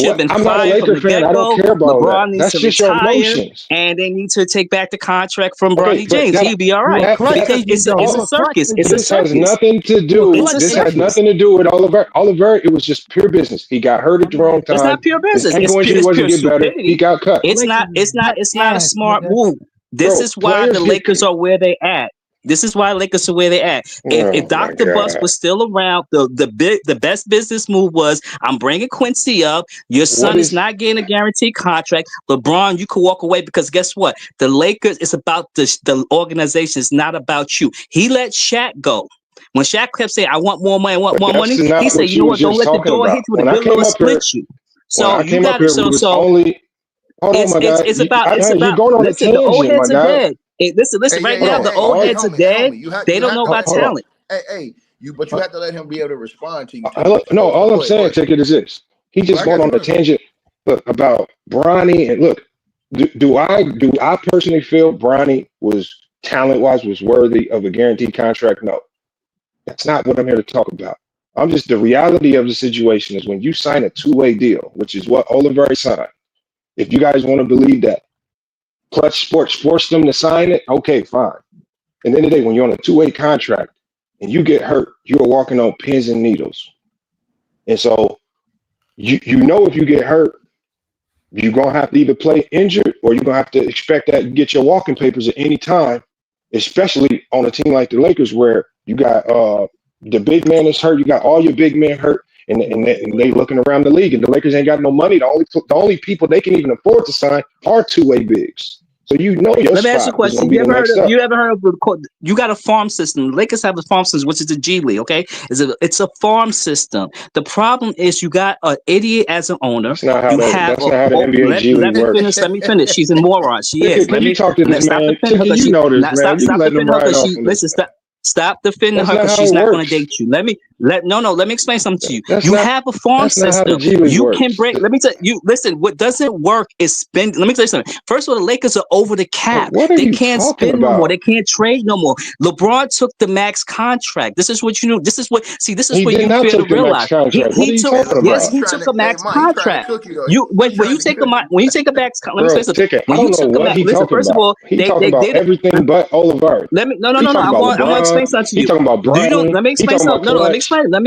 What? been I'm not a fired from Laker the fan. get I don't go. care about all that. LeBron needs That's to just your retire, emotions. and they need to take back the contract from Okay, Bronny but James. He'll be all You right a clutch because agent though. it's You a a clutch circus. It's a agent. this has circus. nothing to You a do. It's clutch a This has agent. circus. nothing to do with Oliver. Oliver, it was just pure business. He got hurt at the wrong It's time. not pure His business. ankle injury It's wasn't pure get better. He stupidity. got cut. Lakers butt It's not a ass, smart nigga. move. This Bro, is why the players get. Lakers are where they at. This is why Lakers are where they at. If Oh my Dr. Buss God. was still around, the best business move was I'm bringing Quincy up. Your What son is is. not getting a guaranteed contract. LeBron, you could walk away because guess what? The Lakers is about the organization. It's not about you. He let Shaq go. When Shaq kept saying, "I want more money, I want But more that's money," he not said, what "You you know was what? Don't just let the talking door hit about. you with a good Lord split you." When So I you came up got it. here, we was So only. Hold on, my guy. it's You're about going on a listen, the old tangent, my heads are guy. dead. Listen, Hey, yeah, right Hold yeah. now on. the Hey, old hey, heads are homie, hey, dead. homie. You They don't have know to about let Hold on. talent. but you have to let him be able to respond to you too. No, So all go I'm ahead, go saying, ahead. Ticket, is this. He Well, just I going got you. on Go a ahead. tangent about Bronny. And look, do I personally feel Bronny was talent-wise was worthy of a guaranteed contract? No. That's not what I'm here to talk about. I'm just the reality of the situation is when you sign a two-way deal, which is what Olivari signed. If you guys want to believe that Clutch Sports forced them to sign it, okay, fine. And then the day when you're on a two-way contract and you get hurt, you're walking on pins and needles. And so you know if you get hurt, you're gonna have to either play injured or you're gonna have to expect that you get your walking papers at any time, especially on a team like the Lakers where you got the big man is hurt, you got all your big men hurt, and they looking around the league, and the Lakers ain't got no money. The only people they can even afford to sign are two-way bigs. So you know your Let me ask you a spot is gonna question. be the next up. You ever heard of you got a farm system. Lakers have a farm system, which is the G League, okay? It's a farm system. The problem is you got an idiot as an owner. That's not how You have the NBA G let League me works. finish. Let me finish. She's a moron. She is. Ticket, can you talk to this Stop man? defending her Ticket, because you she know this, not man. You stop letting them defending her ride because off she on this. listen, stop defending That's her not because how she's it not going to works. date you. Let me explain something to you. That's You not have a farm that's not how the system. G League You can works. break. Let me tell you. Listen, what doesn't work is spend. Let me tell you something. First of all, the Lakers are over the cap. What are They you can't talking spend no more. about? They can't trade no more. LeBron took the max contract. This is what you know. This is what He you did not fail to take the max realize. contract. What He are you took. Hey, talking LeBron, Yes, about? he he trying took to. a Hey, max Mike, he trying to contract. cook you though. You He when you trying to take a cook you. when you take a max. Let me Bro, explain something. Ticket, I When you don't know took a what max. he Listen. talking First of about. all, He they talking they about did it. everything but Olivari. Let me He no. talking I'm about going to LeBron. explain something to He you. talking about Do you know? Bronny. Let me He explain talking about something. No. Let me Clutch. explain. Let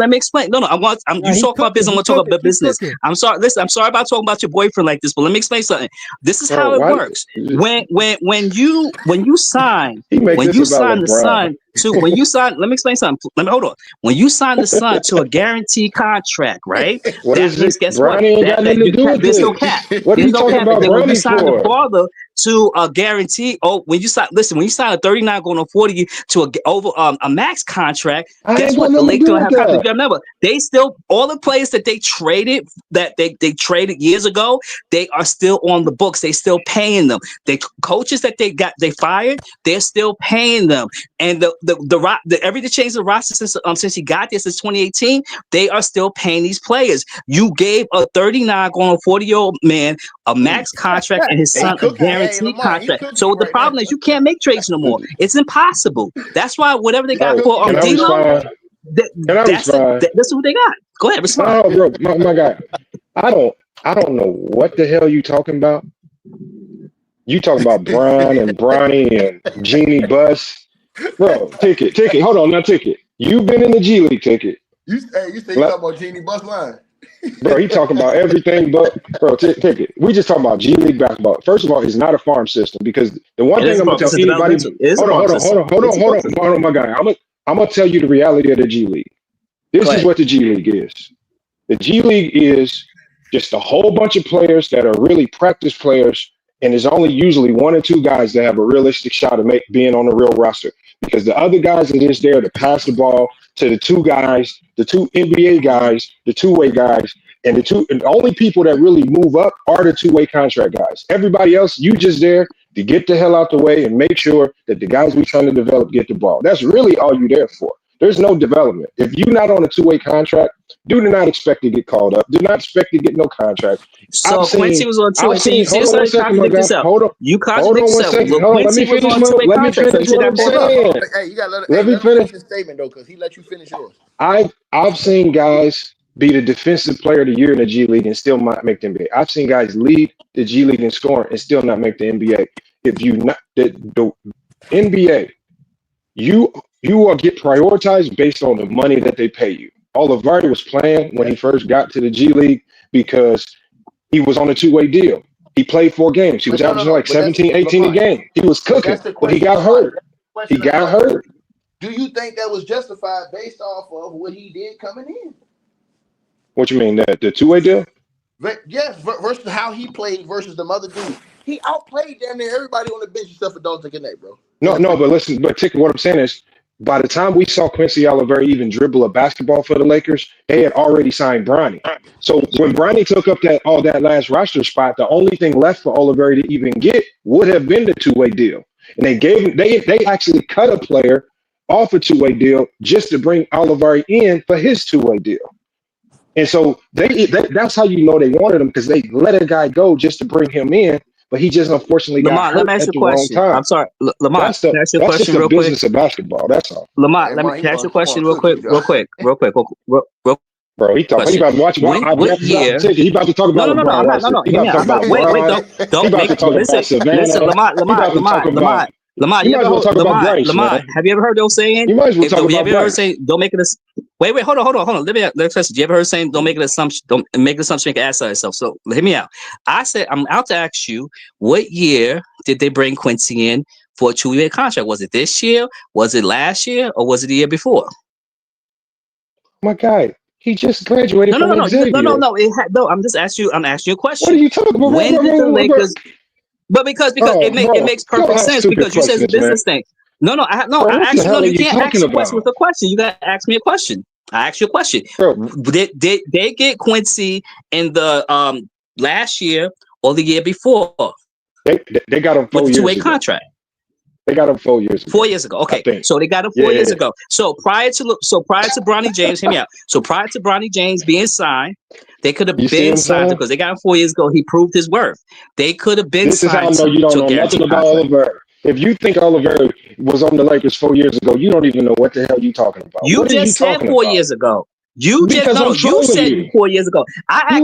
me explain. No. Nah, You he talk about business. cooking. I'm He going to talk cooking. about Keep business. cooking. I'm sorry. Listen. I'm sorry about talking about your boyfriend like this, but let me explain something. This is Bro, how it why works. When you sign he make this about the LeBron? son to when you sign. Let me explain something. Let me hold on. When you sign the son to a guaranteed contract, right? What That is means it? guess what? Bronny ain't got nothing to do with There's no this. cap. What are There's you no talking cap. And about then when you Bronny sign the for? father to a guarantee, when you sign a 39 going on 40 to a max contract, I guess ain't got what? The nothing to Lakers do don't with have contracts. that. You remember, they still all the players that they traded they traded years ago, they are still on the books. They still paying them. The coaches that they fired, they're still paying them. And every change the roster since he got there since 2018, they are still paying these players. You gave a 39 going on 40-year-old man a max contract and his He son a cooking. Hey, guaranteed Lamont, he contract. cooking So you the right now. problem is you can't make trades no more. It's impossible. That's why whatever they He got Bro, for cooking you can I right now, D'Lo, Lamont. respond? Can I respond? that's what they got. Go ahead, respond. No, bro, my guy. I don't know what the hell you talking about. You talking about Brian and Bronny and Jeannie Buss. Bro, ticket. Hold on, now ticket. You've been in the G League, ticket. You say you Like, talking about Jeannie Bus line. bro, he talking about everything but bro, ticket. We just talking about G League basketball. First of all, it's not a farm system because the one It thing is a I'm gonna farm. tell It's a anybody, developmental. It is a hold farm on, system. It's a farm system. hold on, my guy. I'm gonna tell you the reality of the G League. Go This is ahead. what the G League is. The G League is just a whole bunch of players that are really practice players, and there's only usually one or two guys that have a realistic shot of being on the real roster. Because the other guys are just there to pass the ball to the two guys, the two NBA guys, the two-way guys, And the only people that really move up are the two-way contract guys. Everybody else, you just there to get the hell out the way and make sure that the guys we trying to develop get the ball. That's really all you're there for. There's no development. If you're not on a two-way contract, do not expect to get called up. Do not expect to get no contract. So Quincy was on two-way. Hold on one second, my guy. Hold on. You Hold on one second. Look, Hold on. Let Quincy me finish was on two-way what I'm contract. saying. Hey, you gotta Let me him finish. finish his statement though, because he let you finish yours. I've seen guys be the defensive player of the year in the G League and still not make the NBA. I've seen guys lead the G League in scoring and still not make the NBA. If you not the NBA, you will get prioritized based on the money that they pay you. Olivari was playing when he first got to the G League because he was on a two-way deal. He played 4 games. He was averaging like 17, 18 a game. He was cooking, but he got hurt. He got hurt. Do you think that was justified based off of what he did coming in? What you mean, that the two-way deal? Yes, versus how he played versus the other dude. He outplayed damn near everybody on the bench except for Dalton Knecht, bro. No, but listen, what I'm saying is, by the time we saw Quincy Olivari even dribble a basketball for the Lakers, they had already signed Bronny. So when Bronny took up that last roster spot, the only thing left for Olivari to even get would have been the two-way deal. And they actually cut a player off a two-way deal just to bring Olivari in for his two-way deal. And so that's how you know they wanted him, because they let a guy go just to bring him in, but he just unfortunately got hurt at the wrong time. I'm sorry, Lamont. That's just the business of basketball. That's all. Lamont, let me ask you a question real quick. Bro, he about to watch. What year? He about to talk about No. I'm not. Wait. Don't make. Listen, Lamont. Lamont. Have you ever heard those saying? You might as well talk about Bryce. Don't make it a. Wait. Hold on. Let me question. You ever heard saying don't make an assumption? Don't make an assumption. Make an ass of yourself. So hear me out. I said I'm out to ask you, what year did they bring Quincy in for a 2-year contract? Was it this year? Was it last year? Or was it the year before? My guy, he just graduated from Xavier. No. I'm just asking you. I'm asking you a question. What are you talking about? When did the Lakers? But because it makes perfect sense, because you said it's a business thing. No. I asked you. No, you can't ask a question with a question. You got to ask me a question. I asked you a question. Did they get Quincy in the last year or the year before? They got him 4 years ago. 2-way contract. They got him 4 years ago. 4 years ago. Okay. So they got him 4 years ago. So prior to Bronny James, hear me out. So prior to Bronny James being signed, they could have been signed because they got him 4 years ago. He proved his worth. They could have been signed. This is how I know you don't know nothing about Olivari. If you think Olivari was on the Lakers 4 years ago, you don't even know what the hell you're talking about. You just said 4 years ago. You said 4 years ago. I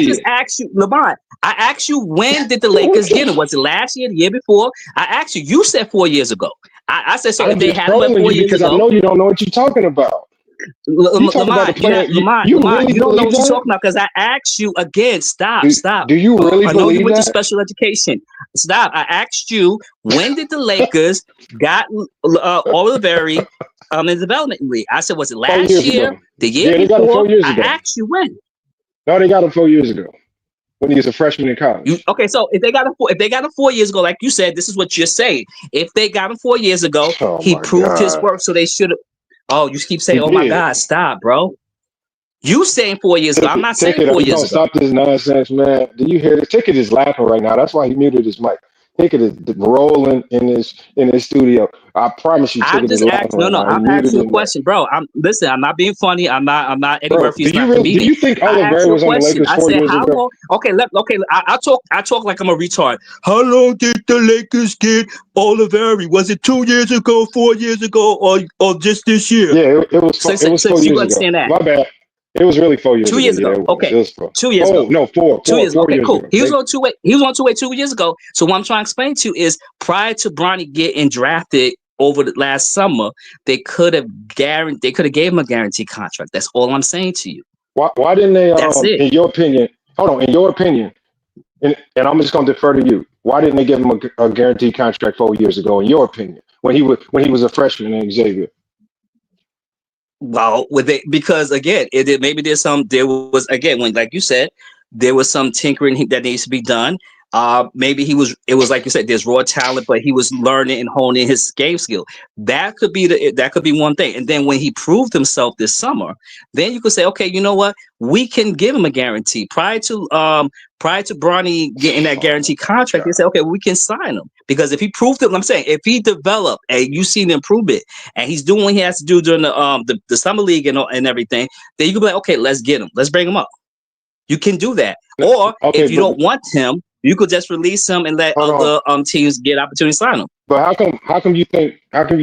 just asked you, Lamont. I asked you, when did the Lakers get him? Was it last year, the year before? I asked you. You said 4 years ago. I said so. If they had him 4 years ago, because I know you don't know what you're talking about. Lamont, you don't know what you're talking about, because I asked you again. Stop. Do you really I know you went to special education. Stop. I asked you, when did the Lakers got Olivari in the development league? I said, was it last year? The year before? Got him 4 years ago. I asked you when. No, they got him 4 years ago, when he was a freshman in college. So if they got him 4 years ago, like you said, this is what you're saying. If they got him 4 years ago, he proved his work, so they should have. Oh, you keep saying, "Oh my God, stop, bro." You saying 4 years ago? I'm not saying 4 years ago. Stop this nonsense, man. Do you hear this? Ticket is laughing right now. That's why he muted his mic. Ticket is rolling in his studio. I promise you, Ticket is laughing. I'm asking you a question, bro. I'm not being funny. I'm not Eddie Murphy's not comedian. Do you think Olivari was on the Lakers 4 years ago? I talk like I'm a retard. How long did the Lakers get Olivari? Was it 2 years ago, 4 years ago, or just this year? Yeah, it was 4 years ago. You understand that? My bad. It was really 4 years ago. 2 years ago. Yeah, okay. 2 years ago. No, 4 years ago. Cool. He was on two-way. He was on 2-way 2 years ago. So what I'm trying to explain to you is, prior to Bronny getting drafted over the last summer, they could have gave him a guaranteed contract. That's all I'm saying to you. Why didn't they? In your opinion, and I'm just going to defer to you. Why didn't they give him a guaranteed contract 4 years ago? In your opinion, when he was a freshman in Xavier. Well, because again, there was again, when, like you said, there was some tinkering that needs to be done. Maybe it was like you said, there's raw talent, but he was learning and honing his game skill. That could be one thing. And then when he proved himself this summer, then you could say, okay, you know what? We can give him a guarantee. Prior to Bronny getting that guarantee contract, they said, okay, we can sign him. Because if he proved it, I'm saying if he developed and you see the improvement and he's doing what he has to do during the summer league and everything, then you could be like, okay, let's get him. Let's bring him up. You can do that. Or Okay, if you don't want him, you could just release him and let other teams get opportunity to sign him. But how come you think how come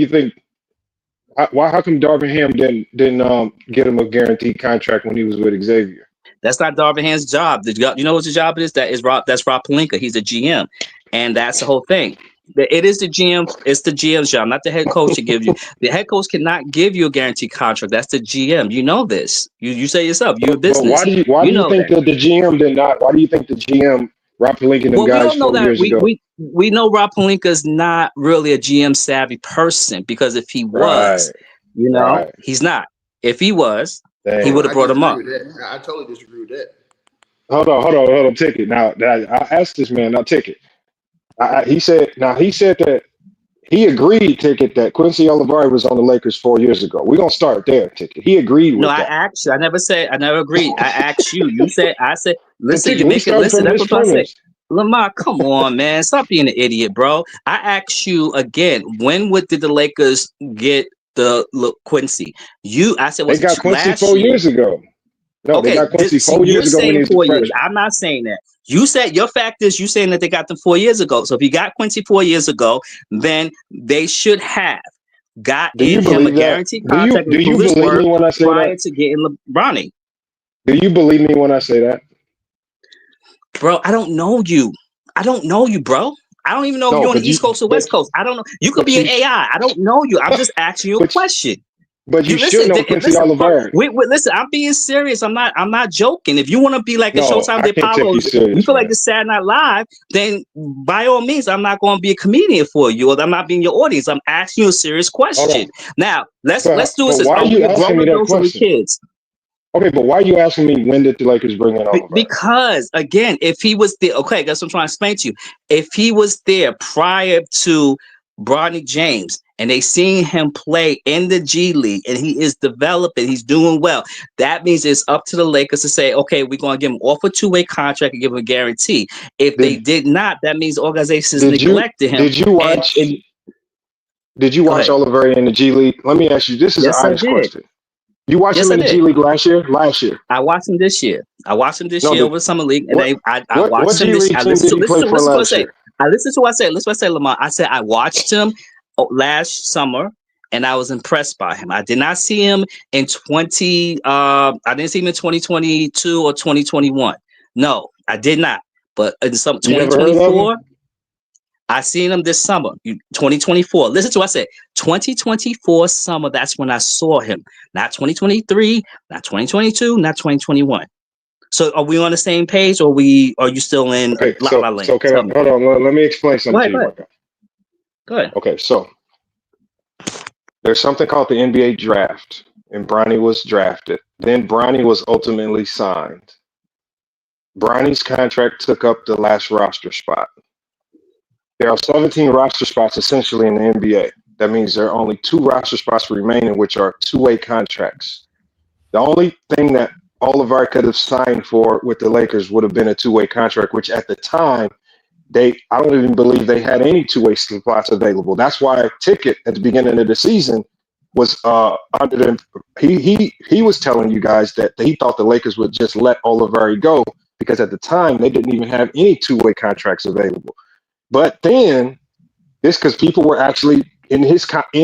Darvin Ham didn't get him a guaranteed contract when he was with Xavier? That's not Darvin Ham's job. You know what the job is? That's Rob Pelinka. He's a GM, and that's the whole thing. It is the GM. It's the GM's job, not the head coach to give you. The head coach cannot give you a guaranteed contract. That's the GM. You know this. You say yourself. You're a business. But why do you think that the GM did not? Why do you think the GM Rob Pelinka and them guys we don't know 4 years ago? We know Rob Pelinka is not really a GM savvy person, because if he was, he's not. If he was, he would have brought him up. I totally disagree with that. Hold on, Ticket. Now I asked this man. Now Ticket. He said that he agreed, Ticket, that Quincy Olivari was on the Lakers 4 years ago. We're gonna start there, Ticket. He agreed with that. I never agreed. I asked you. I said, listen, Ticket, you make it listen. That's what I said. premise. Lamar, come on, man. Stop being an idiot, bro. I asked you again, did the Lakers get the Quincy? I said, They got Quincy 4 years ago. No, they got Quincy 4 years ago when he was 4 a years. freshman. I'm not saying that. You said your fact is you saying that they got them 4 years ago. So if you got Quincy 4 years ago, then they should have got him a guaranteed contract. Do you believe me when I say prior that? to getting Bronny? Do you believe me when I say that? Bro, I don't know you. Bro. I don't even know if you're on the East Coast or West Coast. I don't know. You could be an AI. I don't know you. I'm just asking you a question. But you should know Quincy Olivari. Listen, I'm being serious. I'm not joking. If you want to be like a Showtime De Pablo, you feel like the Saturday Night Live, then by all means, I'm not going to be a comedian for you, or I'm not being your audience. I'm asking you a serious question. Now, let's do this. Why are you asking me that question? Kids. Okay, but why are you asking me when did the Lakers bring in Olivari? Because again, if he was there, okay, that's what I'm trying to explain to you. If he was there prior to Bronny James, and they seen him play in the G League, and he is developing, he's doing well, that means it's up to the Lakers to say, okay, we're going to give him off a two-way contract and give him a guarantee. If they did not, that means organizations neglected him. Did you watch Olivari in the G League? Let me ask you, this is an honest question. You watched him in the G League last year? I watched him this year. Over the Summer League, and I watched him this year. Listen to what I say. Listen to what I say, Lamar. I said I watched him last summer, and I was impressed by him. I did not see him in 2022 or 2021. No, I did not. But in 2024, I seen him this summer. 2024. Listen to what I said. 2024 summer. That's when I saw him. Not 2023. Not 2022. Not 2021. So are we on the same page, or are you still in La La Land? So hold on. Let me explain something to you. Go ahead. Okay, so there's something called the NBA draft, and Bronny was drafted. Then Bronny was ultimately signed. Bronny's contract took up the last roster spot. There are 17 roster spots essentially in the NBA. That means there are only 2 roster spots remaining, which are two-way contracts. The only thing that Olivari could have signed for with the Lakers would have been a two-way contract, which at the time, I don't even believe they had any two-way slots available. That's why Ticket at the beginning of the season was under them. He was telling you guys that he thought the Lakers would just let Olivari go because at the time they didn't even have any two-way contracts available. But then because people were actually in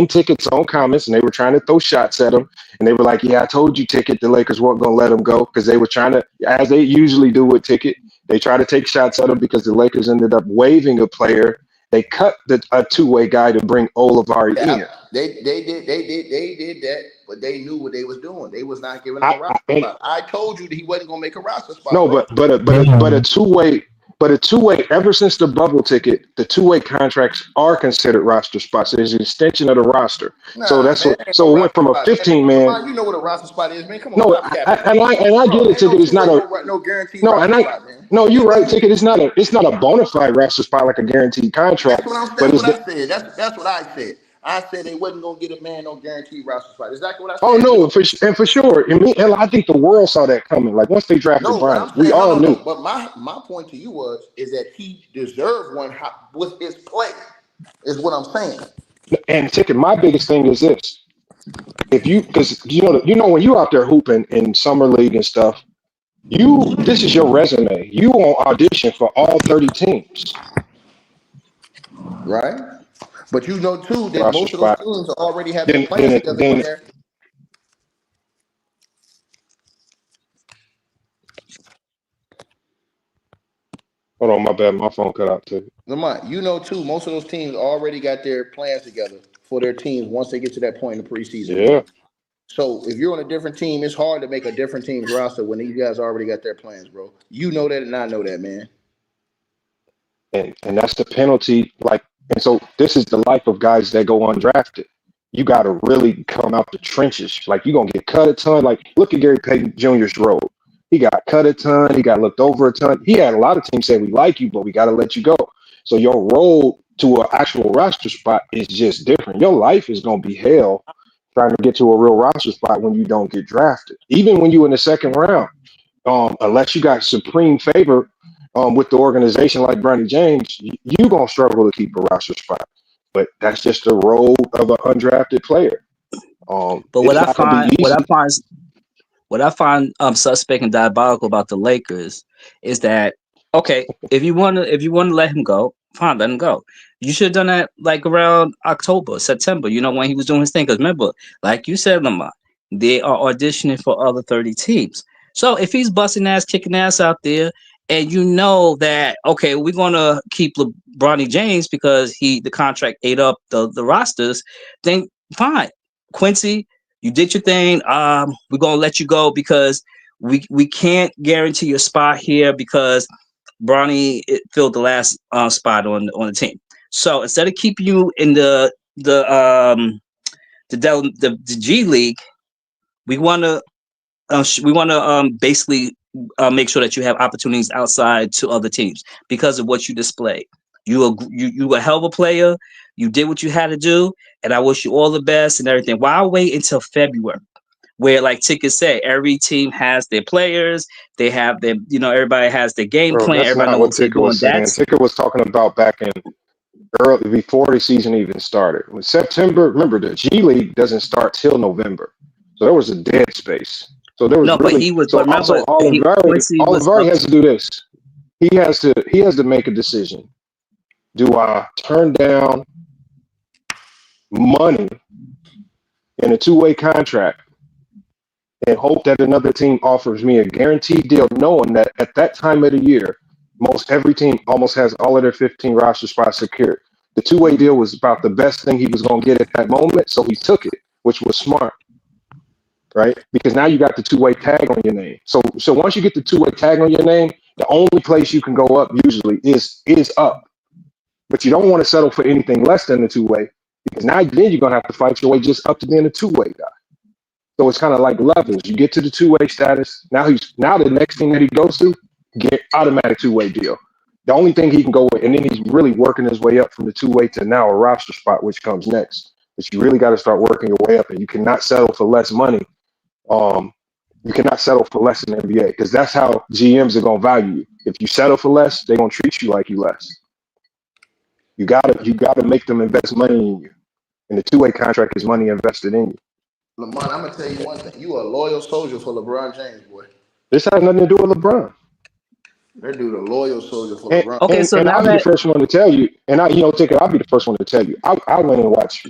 Ticket's own comments, and they were trying to throw shots at him, and they were like, "Yeah, I told you, Ticket, the Lakers weren't going to let him go," because they were trying to, as they usually do with Ticket. They try to take shots at him because the Lakers ended up waiving a player. They cut a two-way guy to bring Olivari in. They did that, but they knew what they was doing. They was not giving him a roster spot. I told you that he wasn't going to make a roster spot. No, but a two-way. But a two-way, ever since the bubble ticket, the two-way contracts are considered roster spots. It's an extension of the roster. So Nah, that's man, what. it ain't no So it went roster from a spot. Hey, 15-man. Lamar, you know what a roster spot is, man. Come on, No, stop capping, man. and I get Bro, it, ain't no ticket. It's not two-way, a no guaranteed no, and roster I spot, man. no. You're right, ticket. It's not a bona fide roster spot like a guaranteed contract. But That's it's what the I said. That's what I said. I said they wasn't gonna get a man no guaranteed roster spot. Exactly what I oh said, no, Joe. for sure. And I think the world saw that coming. Like once they drafted No, but Bronny, I'm we saying all no. knew. But my point to you is that he deserved one with his play. Is what I'm saying. And ticket. My biggest thing is this: if you, because when you're out there hooping in summer league and stuff, this is your resume. You on audition for all 30 teams Right? But you know too that roster most of those spot. teams already have their Then plans then it, together for then their. hold on, my bad, my phone cut out too. Lamont, you know too, most of those teams already got their plans together for their teams once they get to that point in the preseason, Yeah, man. So if you're on a different team, it's hard to make a different team's roster when these guys already got their plans, bro. You know that, and I know that, man. and that's the penalty. Like, and so this is the life of guys that go undrafted. You got to really come out the trenches. Like you're gonna get cut a ton. Like look at Gary Payton Jr.'s road. He got cut a ton. He got looked over a ton. He had a lot of teams say we like you, but we got to let you go. So your road to an actual roster spot is just different. Your life is gonna be hell trying to get to a real roster spot when you don't get drafted. Even when you in the second round, unless you got supreme favor with the organization like Bronny James, you're gonna struggle to keep a roster spot. But that's just the road of an undrafted player. But It's not gonna be easy. what I find suspect and diabolical about the Lakers is that okay, if you wanna let him go, fine, let him go. You should have done that like around October, September, when he was doing his thing. Because remember, like you said, Lamar, they are auditioning for other 30 teams. So if he's busting ass, kicking ass out there, and you know that okay, we're gonna keep Bronny James because the contract ate up the rosters, then fine, Quincy, you did your thing. We're gonna let you go because we can't guarantee your spot here because Bronny filled the last spot on the team. So instead of keeping you in the G League, we want to basically make sure that you have opportunities outside to other teams because of what you displayed. You were a hell of a player. You did what you had to do, and I wish you all the best and everything. Why wait until February? Where like Ticket said, every team has their players, they have their, everybody has their game Bro, plan, that's everybody not knows what what they're Ticker doing. was saying. Ticker was talking about back in early before the season even started. When September, remember the G League doesn't start till November. So there was a dead space. So there was No, but really but remember, Quincy was Olivari has to do this. He has to make a decision. Do I turn down money in a two-way contract and hope that another team offers me a guaranteed deal, knowing that at that time of the year, most every team almost has all of their 15 roster spots secured. The two-way deal was about the best thing he was going to get at that moment, so he took it, which was smart, right? Because now you got the two-way tag on your name. So once you get the two-way tag on your name, the only place you can go up usually is up. But you don't want to settle for anything less than the two-way because now then you're going to have to fight your way just up to being a two-way guy. So it's kind of like levels. You get to the two-way status. Now the next team that he goes to, get automatic two-way deal. The only thing he can go with, and then he's really working his way up from the two-way to now a roster spot, which comes next. But you really got to start working your way up, and you cannot settle for less money. You cannot settle for less in the NBA because that's how GMs are gonna value you. If you settle for less, they're gonna treat you like you less. You gotta make them invest money in you, and the two-way contract is money invested in you. Lamont, I'm gonna tell you one thing. You a loyal soldier for LeBron James, boy. This has nothing to do with LeBron. That dude a loyal soldier for And LeBron. okay. So and now I'll be the that first one to tell you. And I'll be the first one to tell you. I went and watched.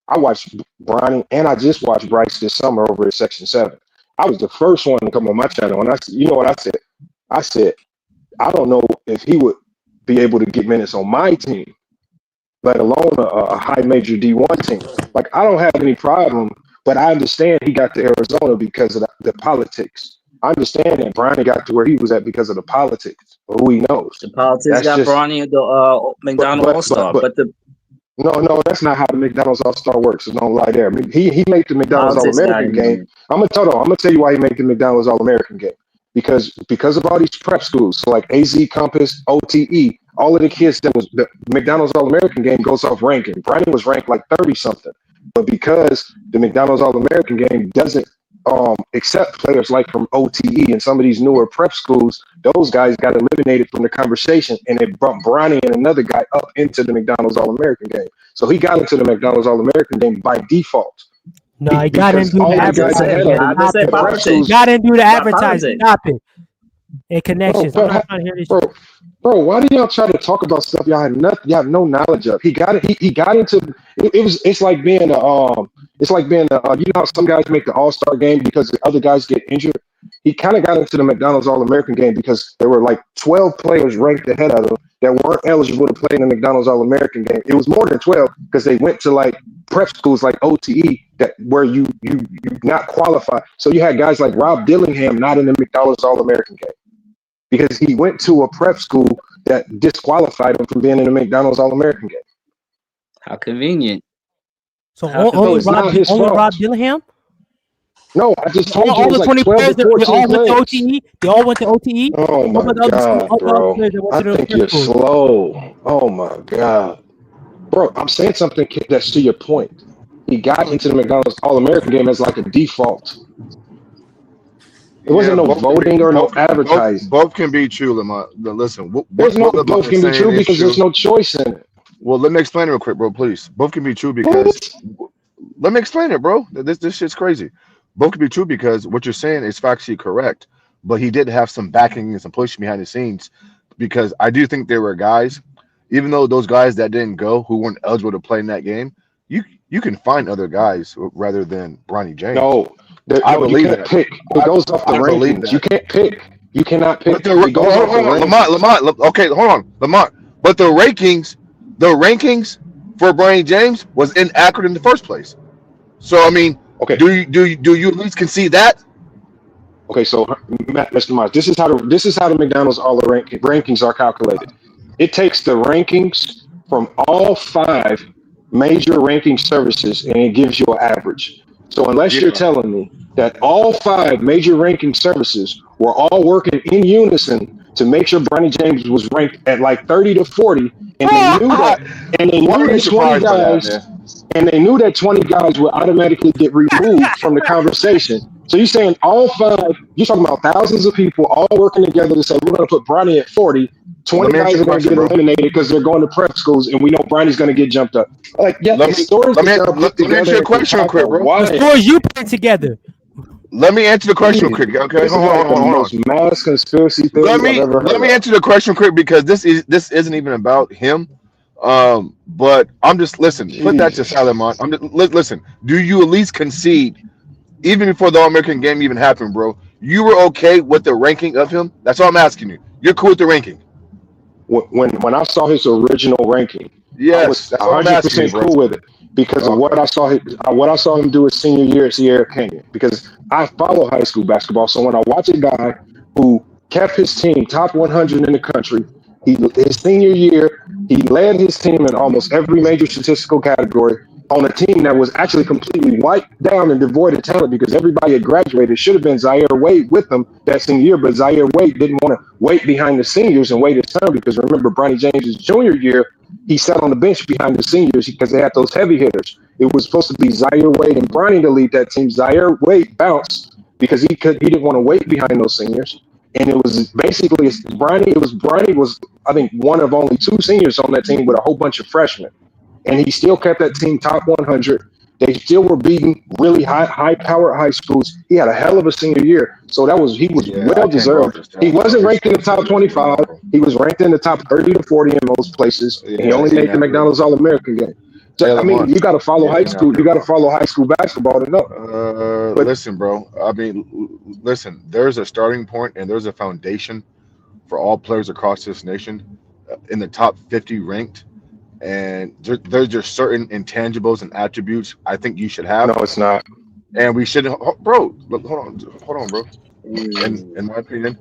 I watched Bronny, and I just watched Bryce this summer over at Section 7. I was the first one to come on my channel, and you know what I said? I said I don't know if he would be able to get minutes on my team, let alone a high major D1 team. Like I don't have any problem, but I understand he got to Arizona because of the politics. I understand that Bronny got to where he was at because of the politics. But who he knows? The politics That's got just. Bronny the McDonald All Star, but the No, that's not how the McDonald's All Star works. So don't lie there. I mean, he made the McDonald's All politics got American him in game. it. I'm gonna tell you why he made the McDonald's All American game. Because of all these prep schools, so like AZ, Compass, OTE, all of the kids that was the McDonald's All American game goes off ranking. Brandon was ranked like 30 something, but because the McDonald's All American game doesn't accept players like from OTE and some of these newer prep schools, those guys got eliminated from the conversation, and it brought Bronny and another guy up into the McDonald's All American game. So he got into the McDonald's All American game by default. No, he got Because into the all the guys ahead advertising. of him, I just say the prep politics. schools. He got into the Got advertising. politics. Stop it. And connections. Bro, I'm not trying to hear this. Bro, why do y'all try to talk about stuff y'all have no knowledge of? He got it. He got into it. It's like being you know how some guys make the All-Star game because the other guys get injured. He kind of got into the McDonald's All-American game because there were like 12 players ranked ahead of him that weren't eligible to play in the McDonald's All-American game. It was more than 12 because they went to like prep schools like OTE that where you not qualified. So you had guys like Rob Dillingham not in the McDonald's All-American game because he went to a prep school that disqualified him from being in the McDonald's All-American game. How convenient. So How only it's not his fault. Rob Dillingham? No, I just told you All it was the like 20 12 players, to they 14 all went to players. OTE. They all went to OTE. Oh my God, bro. I think you're slow. Oh my God. Bro, I'm saying something that's to your point. He got into the McDonald's All-American game as like a default. It wasn't no voting or no advertising. Both can be true, Lamont. Listen, There's no both can be true because there's no choice in it. Well, let me explain it real quick, bro, please. Both can be true because let me explain it, bro. This shit's crazy. Both can be true because what you're saying is factually correct, but he did have some backing and some pushing behind the scenes because I do think there were guys, even though those guys that didn't go who weren't eligible to play in that game, you can find other guys rather than Bronny James. No, I believe you can't pick. It goes off the rankings. You can't pick. You cannot pick. Hold on, Lamont. Okay, hold on, Lamont. But the rankings for Bronny James was inaccurate in the first place. So I mean, okay, do you at least concede that? Okay, so Mr. Miles, this is how the McDonald's all the rankings are calculated. It takes the rankings from all 5 major ranking services and it gives you an average. So unless you're telling me that all 5 major ranking services were all working in unison to make sure Bronny James was ranked at like 30 to 40, and they knew that, and they knew that 20 guys, and they knew that 20 guys would automatically get removed from the conversation. So you're saying all 5, you're talking about thousands of people all working together to say, we're going to put Bronny at 40. 20 guys are going to get eliminated because they're going to prep schools, and we know Bronny's going to get jumped up. Like, yeah, let me answer your question real quick, bro. The stories you put together. Let me answer the question real quick. Okay, hold on. Most mass conspiracy theories I've ever heard. Let me answer the question quick because this isn't even about him. But I'm just listen. Put that to Salomon. I'm just listen. Do you at least concede, even before the All-American game even happened, bro? You were okay with the ranking of him? That's all I'm asking you. You're cool with the ranking? When I saw his original ranking, yes, I was 100% cool with it because of what I saw him do his senior year at Sierra Canyon. Because I follow high school basketball, so when I watch a guy who kept his team top 100 in the country, his senior year, he led his team in almost every major statistical category on a team that was actually completely wiped down and devoid of talent because everybody had graduated. Should have been Zaire Wade with them that senior year, but Zaire Wade didn't want to wait behind the seniors and wait his time because remember, Bronny James' junior year, he sat on the bench behind the seniors because they had those heavy hitters. It was supposed to be Zaire Wade and Bronny to lead that team. Zaire Wade bounced because he didn't want to wait behind those seniors. And it was basically Bronny was I think one of only 2 seniors on that team with a whole bunch of freshmen. And he still kept that team top 100. They still were beating really high-powered high schools. He had a hell of a senior year, so he was well deserved. He wasn't ranked in the top 25. He was ranked in the top 30 to 40 in most places. And he only made the McDonald's All-American game. So, I mean, you got to follow high school. You got to follow high school basketball to know. Listen, bro. I mean, listen. There's a starting point and there's a foundation for all players across this nation in the top 50 ranked. And there's just certain intangibles and attributes I think you should have. No, it's not. And we should, bro. Hold on, bro. in my opinion,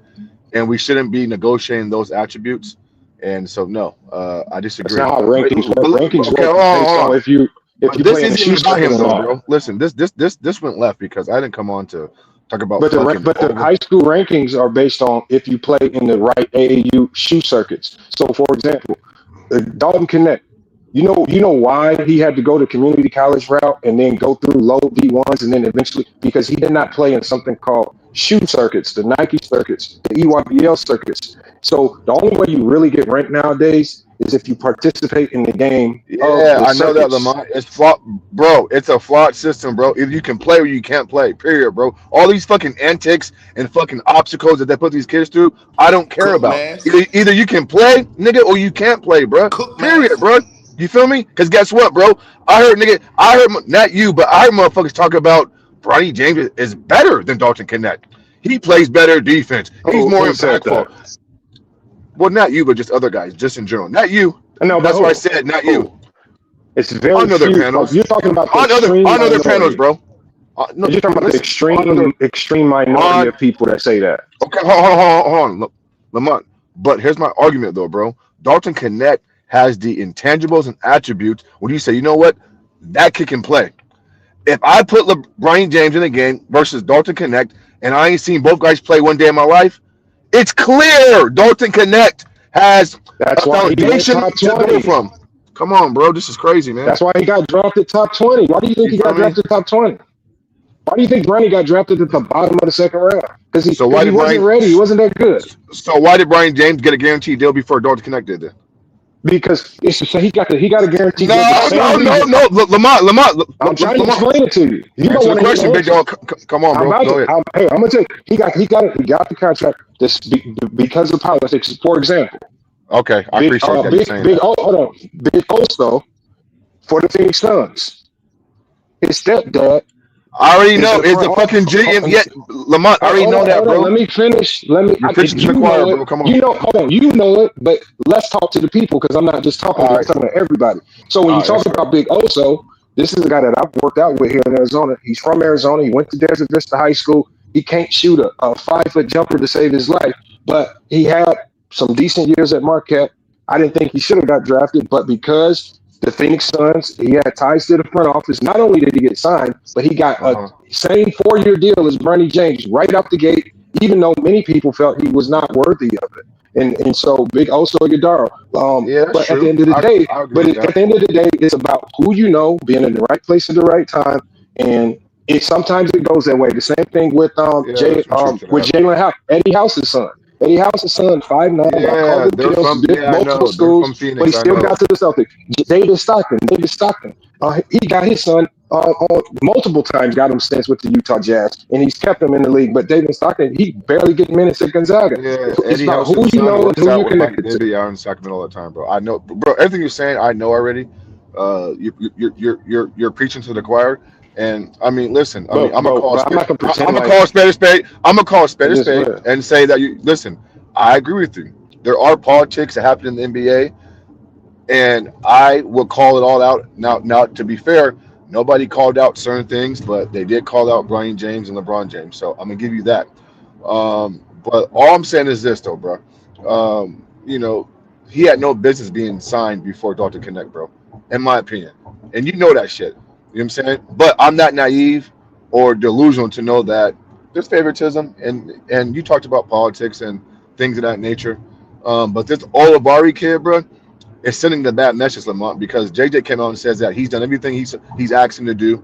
and we shouldn't be negotiating those attributes. And so, no, I That's disagree. not how rankings work. Rankings Okay, work based on if you But this play in the isn't shoe even about circuit him, or though, not. bro. Listen, this went left because I didn't come on to talk about But fucking the high school rankings are based on if you play in the right AAU shoe circuits. So, for example, Dalton Connect. You know why he had to go the community college route and then go through low D1s and then eventually because he did not play in something called shoe circuits, the Nike circuits, the EYBL circuits. So the only way you really get ranked nowadays is if you participate in the game of Yeah, the I know that, circuits. Lamont. It's flawed, bro. It's a flawed system, bro. Either you can play or you can't play. Period, bro. All these fucking antics and fucking obstacles that they put these kids through, I don't care Cook about. mask, Either you can play, nigga, or you can't play, bro. cook Period, mask. bro. You feel me? Because guess what, bro? I heard, not you, but I heard motherfuckers talk about Bronny James is better than Dalton Connect. He plays better defense. He's more Who said impactful. that? Well, not you, but just other guys, just in general. Not you. No, but That's why I said not you. It's very On other few. Like panels. you're talking about the On extreme other panels, minority. bro. No, You're talking about the listen. On other, extreme minority on of people that say that. okay, hold on, Lamont. But here's my argument, though, bro. Dalton Connect has the intangibles and attributes. When you say, you know what, that kid can play. If I put LeBron James in a game versus Dalton Connect, and I ain't seen both guys play one day in my life, it's clear Dalton Connect has That's a why he went foundation top to go 20. from. Come on, bro. This is crazy, man. That's why he got drafted top 20. Why do you think You he got feel me? drafted top 20? Why do you think Bronny got drafted at the bottom of the second round? Because So why he did wasn't Brian? ready. He wasn't that good. So why did Brian James get a guaranteed deal before Dalton Connect did that? Because so he got a guaranteed deal the No, same reason. Lamont. I'm trying to explain it to you. You don't Answer the want to question, big answer. dog. Come on, I'm bro. about Go to. ahead. I'm gonna tell you. He got the contract because of politics. For example, Okay, I appreciate that. You saying big. that. Oh, hold on. Big also for the Phoenix Suns. His stepdad I already know. the Is the front fucking GM yet? Lamont, I already know that, hold on, bro. let me finish. You're preaching to the choir, bro. Come on. Hold on. You know it, but let's talk to the people because I'm not just talking All to right. talking to everybody. So when All you right, talk that's about Big Oso, this is a guy that I've worked out with here in Arizona. He's from Arizona. He went to Desert Vista High School. He can't shoot a 5-foot jumper to save his life, but he had some decent years at Marquette. I didn't think he should have got drafted, but because the Phoenix Suns, he had ties to the front office. Not only did he get signed, but he got a same 4-year deal as Bronny James right out the gate, even though many people felt he was not worthy of it. And so Big Oso Yadaro. Yeah, that's but true. at the end of the day, I agree with that. at the end of the day, it's about who you know, being in the right place at the right time, and sometimes it goes that way. The same thing with there's some truth to with that. Jalen House, Eddie House's son. Eddie House's son, 5'9", got Yeah, called they're kills, from. did Yeah, I multiple know. They're schools, from Phoenix. but he I still know. got to the Celtics. David Stockton. He got his son multiple times, got him stints with the Utah Jazz, and he's kept him in the league. But David Stockton, he barely get minutes at Gonzaga. Yeah, It's Eddie about House's who you son know and works who out you with Mike connected to. Bibby out in Sacramento all the time, bro. I know, bro. Everything you're saying, I know already. You're preaching to the choir, and I mean, listen. I mean, I'm gonna call a I'm not spade. gonna pretend I'm gonna like call a spade a spade. I'm gonna call a spade it a is spade real. and say that you listen. I agree with you. There are politics that happen in the NBA, and I will call it all out. Now, to be fair, nobody called out certain things, but they did call out Brian James and LeBron James. So I'm gonna give you that. But all I'm saying is this, though, bro. You know, he had no business being signed before Dalton Connect, bro. In my opinion, and you know that shit. You know what I'm saying? But I'm not naive or delusional to know that there's favoritism, and you talked about politics and things of that nature. But this Olivari kid, bro, is sending the bad message, Lamont, because JJ came out and says that he's done everything he's asked him to do. You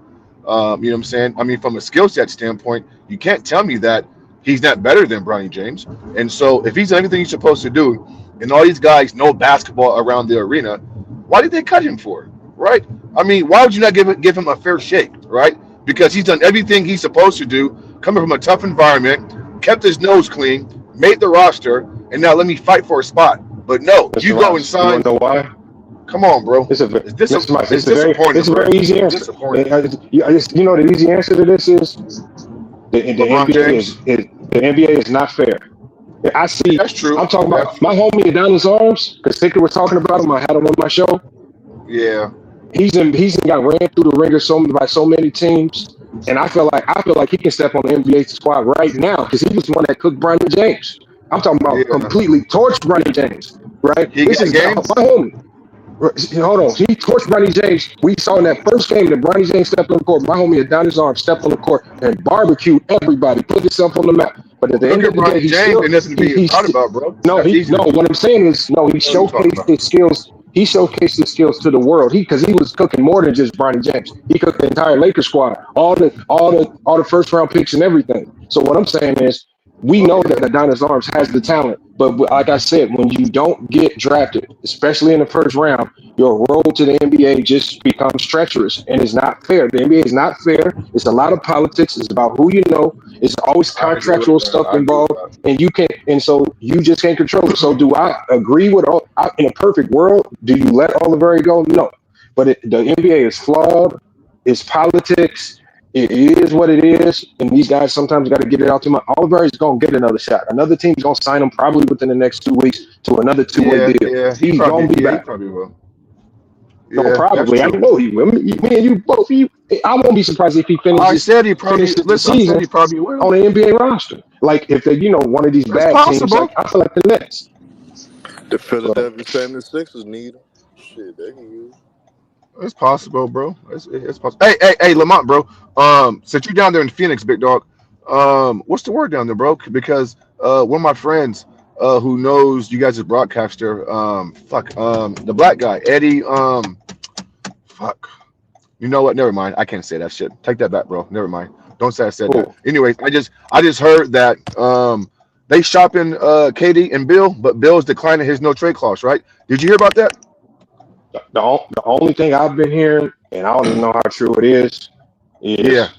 know what I'm saying? I mean, from a skill set standpoint, you can't tell me that he's not better than Bronny James. And so if he's done everything he's supposed to do, and all these guys know basketball around the arena, why did they cut him for it? Right? I mean, why would you not give him a fair shake, right? Because he's done everything he's supposed to do, coming from a tough environment, kept his nose clean, made the roster, and now let me fight for a spot. But no, Mr. you go and Ross, sign. you want to know why? Come on, bro. It's a Mr. Mike, it's a disappointing. very easy answer. Disappointing. You know the easy answer to this is the LeBron NBA James. is the NBA is not fair. I see. That's true. I'm talking about That's my homie Adonis Arms because Thicker was talking about him. I had him on my show. Yeah. He's got ran through the ringer by so many teams. And I feel like he can step on the NBA squad right now because he was the one that cooked Bronny James. I'm talking about completely torched Bronny James, right? He This got is games. my homie. Hold on. He torched Bronny James. We saw in that first game that Bronny James stepped on the court. My homie Adonis Arms stepped on the court and barbecued everybody, put himself on the map. But at the end Look of at the day, Bronny James, and nothing to be proud about, bro. That's easy. what I'm saying is, he What are you talking showcased about? his skills. He showcased his skills to the world. Because he was cooking more than just Bronny James. He cooked the entire Lakers squad, all the first round picks and everything. So what I'm saying is, we know that Adonis Arms has the talent, but like I said, when you don't get drafted, especially in the first round, your road to the NBA just becomes treacherous, and it's not fair. The NBA is not fair. It's a lot of politics. It's about who you know. It's always I agree with contractual that. stuff I agree with involved, and so you just can't control it. So do I agree with in a perfect world? Do you let Olivari go? No, but the NBA is flawed. It's politics. It is what it is, and these guys sometimes got to get it out to my. Oliveri's gonna get another shot. Another team's gonna sign him probably within the next 2 weeks to another two-way deal. Yeah, He's gonna be he back. probably will. No, Yeah, that's probably. I true. know he will. Me and you both. I won't be surprised if he I said he probably finishes the listen. I said season he probably will. on the NBA roster. Like if they, one of these It's bad teams, possible. like I feel like the Nets. The So, Philadelphia 76ers need him. Shit, they can use him. It's possible, bro. It's possible. Hey, Lamont, bro. Since you're down there in Phoenix, big dog. What's the word down there, bro? Because one of my friends, who knows you guys as broadcaster, the black guy, Eddie, fuck. You know what? Never mind. I can't say that shit. Take that back, bro. Never mind. Don't say I said that. cool. Anyways, I just heard that they shopping KD and Bill, but Bill's declining his no trade clause, right? Did you hear about that? The only thing I've been hearing, and I don't even know how true it is Yeah,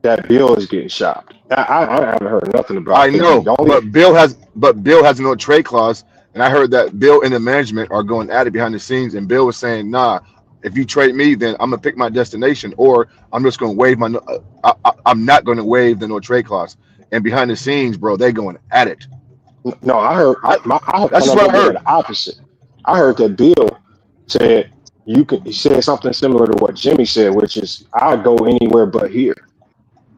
that Bill is getting shopped. I haven't heard nothing about I it. know. But Bill has no trade clause, and I heard that Bill and the management are going at it behind the scenes, and Bill was saying, "Nah, if you trade me, then I'm gonna pick my destination, or I'm just gonna waive my. I'm not gonna waive the no trade clause." And behind the scenes, bro, they going at it. No, I heard. That's just what I heard. The opposite. I heard that Bill said he said something similar to what Jimmy said, which is I'll go anywhere but here.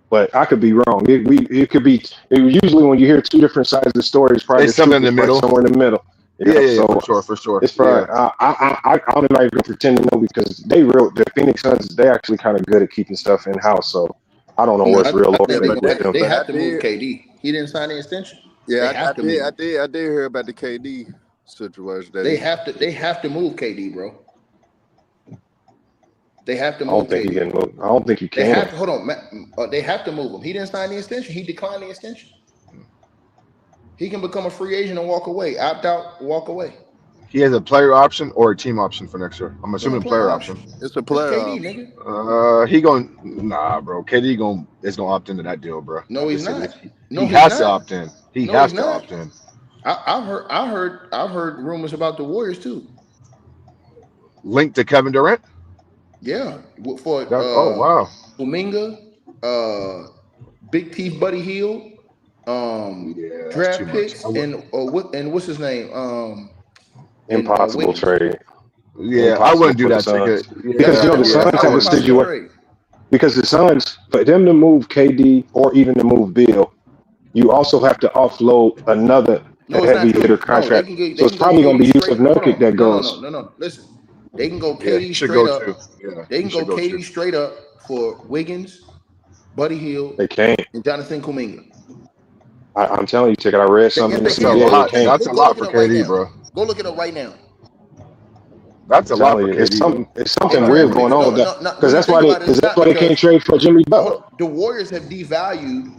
But I could be wrong. It could be. Usually, when you hear two different sides of the story, it's probably It's something in the middle. Somewhere in the middle. Yeah, for sure. It's probably. I'm not even gonna pretend to know because the Phoenix Suns, they actually kind of good at keeping stuff in house. So I don't know what's real. They have to move KD. He didn't sign the extension. Yeah, I did hear about the KD situation. They have to move KD, bro. They have to move. I don't think he can move. I don't think he can. They have to move him. He didn't sign the extension. He declined the extension. He can become a free agent and walk away. Opt out, walk away. He has a player option or a team option for next year. I'm assuming player option. It's a player KD, option. Nigga. Nah, bro. KD is gonna opt into that deal, bro. No, he's not. He has to opt in. He has to opt in. I've heard rumors about the Warriors too. Linked to Kevin Durant. Yeah, for wow. Kuminga, Big Teeth Buddy Hield, draft picks, and what's his name? Impossible trade. Yeah, I wouldn't do that ticket. Because the Suns have a situation. Because the Suns, for them to move KD or even to move Bill, you also have to offload another heavy hitter contract. So it's probably going to be Yusuf Nurkic that goes. No. Listen, they can go KD straight up. They can go KD straight up for Wiggins, Buddy Hield. They can't. And Jonathan Kuminga. I'm telling you, Ticket. I read something. That's a lot for KD, bro. Go look it up right now. That's a lot for KD. It's something weird going on with that. Because that's why they can't trade for Jimmy Butler. The Warriors have devalued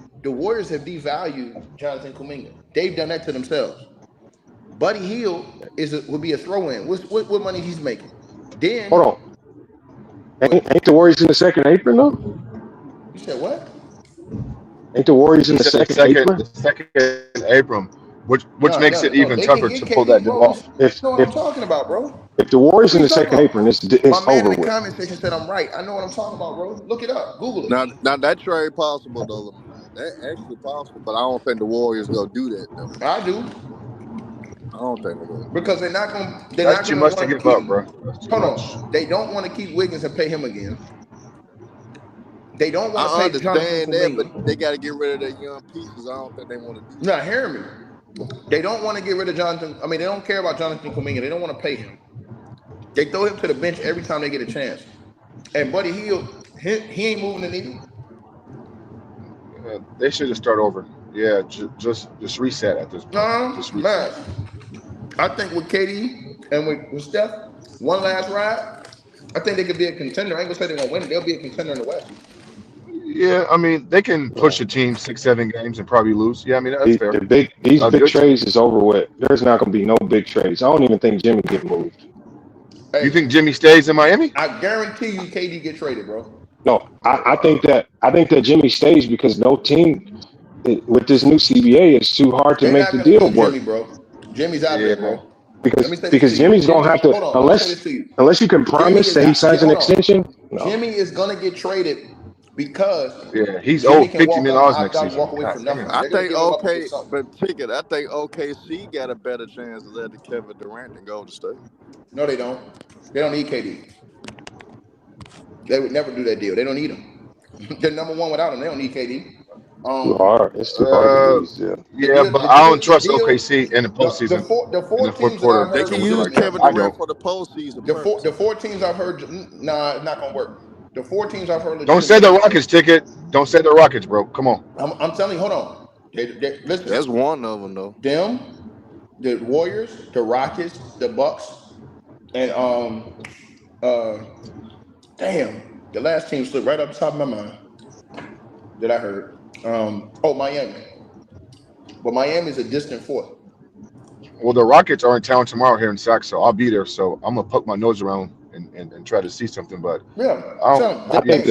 Jonathan Kuminga. They've done that to themselves. Buddy Hield would be a throw-in. What money he's making? Then hold on. Ain't the Warriors in the second apron though? You said what? Ain't the Warriors in the second apron? The second apron, which makes it even tougher to pull that deal off. That's what I'm talking about, bro. If the Warriors in the second apron, it's my man over in the with. comment section said I'm right. I know what I'm talking about, bro. Look it up. Google it. Now that trade possible though. That's actually possible, but I don't think the Warriors gonna do that though. I do. I don't think they will. Because they're not gonna. That's too much to give up, bro. Hold on. They don't want to keep Wiggins and pay him again. They don't want to I pay Jonathan understand that, but Kuminga. they got to get rid of their young pieces. I don't think they want to do You're not hearing me. They don't want to get rid of Jonathan. I mean, they don't care about Jonathan Kuminga. They don't want to pay him. They throw him to the bench every time they get a chance. And Buddy Hield, he ain't moving the needle. They should just start over. Yeah, just reset at this point. No, Just man. reset. I think with KD and with Steph, one last ride, I think they could be a contender. I ain't gonna say they're gonna win it. They'll be a contender in the West. Yeah, I mean they can push a team 6-7 games and probably lose. Yeah, I mean that's fair. These big Good trades is over with. There's not going to be no big trades. I don't even think Jimmy get moved. Hey, You think Jimmy stays in Miami? I guarantee you KD get traded, bro. No, I think that Jimmy stays because no team with this new CBA it's too hard to They're make not the gonna deal keep work. Jimmy, bro. Jimmy's out there, bro. Let me say this Because to you. Jimmy's gonna have to Hold on, let me say this to you. unless you can promise that he signs an hold on. extension. No. Jimmy is gonna get traded because He's Jimmy owed can $50 walk million out, next season. walk away God for nothing. damn. I They're gonna think give him up and get something. but Ticket, I think OKC got a better chance of letting Kevin Durant than Golden State. No, they don't. They don't need KD. They would never do that deal. They don't need him. They're number one without him. They don't need KD. Too hard. It's too hard to do these deals. But I don't trust OKC in the postseason. The four in the teams fourth that quarter. I've They heard can with use like that. Kevin I Durant don't. for the postseason. the four teams I've heard, nah, it's not gonna work. The four teams I've heard. Don't say the Rockets, Ticket. Don't say the Rockets, bro. Come on. I'm telling you. Hold on. Listen. That's one of them, though. Them, the Warriors, the Rockets, the Bucks, and damn, the last team slipped right up the top of my mind that I heard. Miami. But Miami's a distant fourth. Well, the Rockets are in town tomorrow here in Sac, so I'll be there. So I'm gonna poke my nose around and try to see something. But Yeah, I think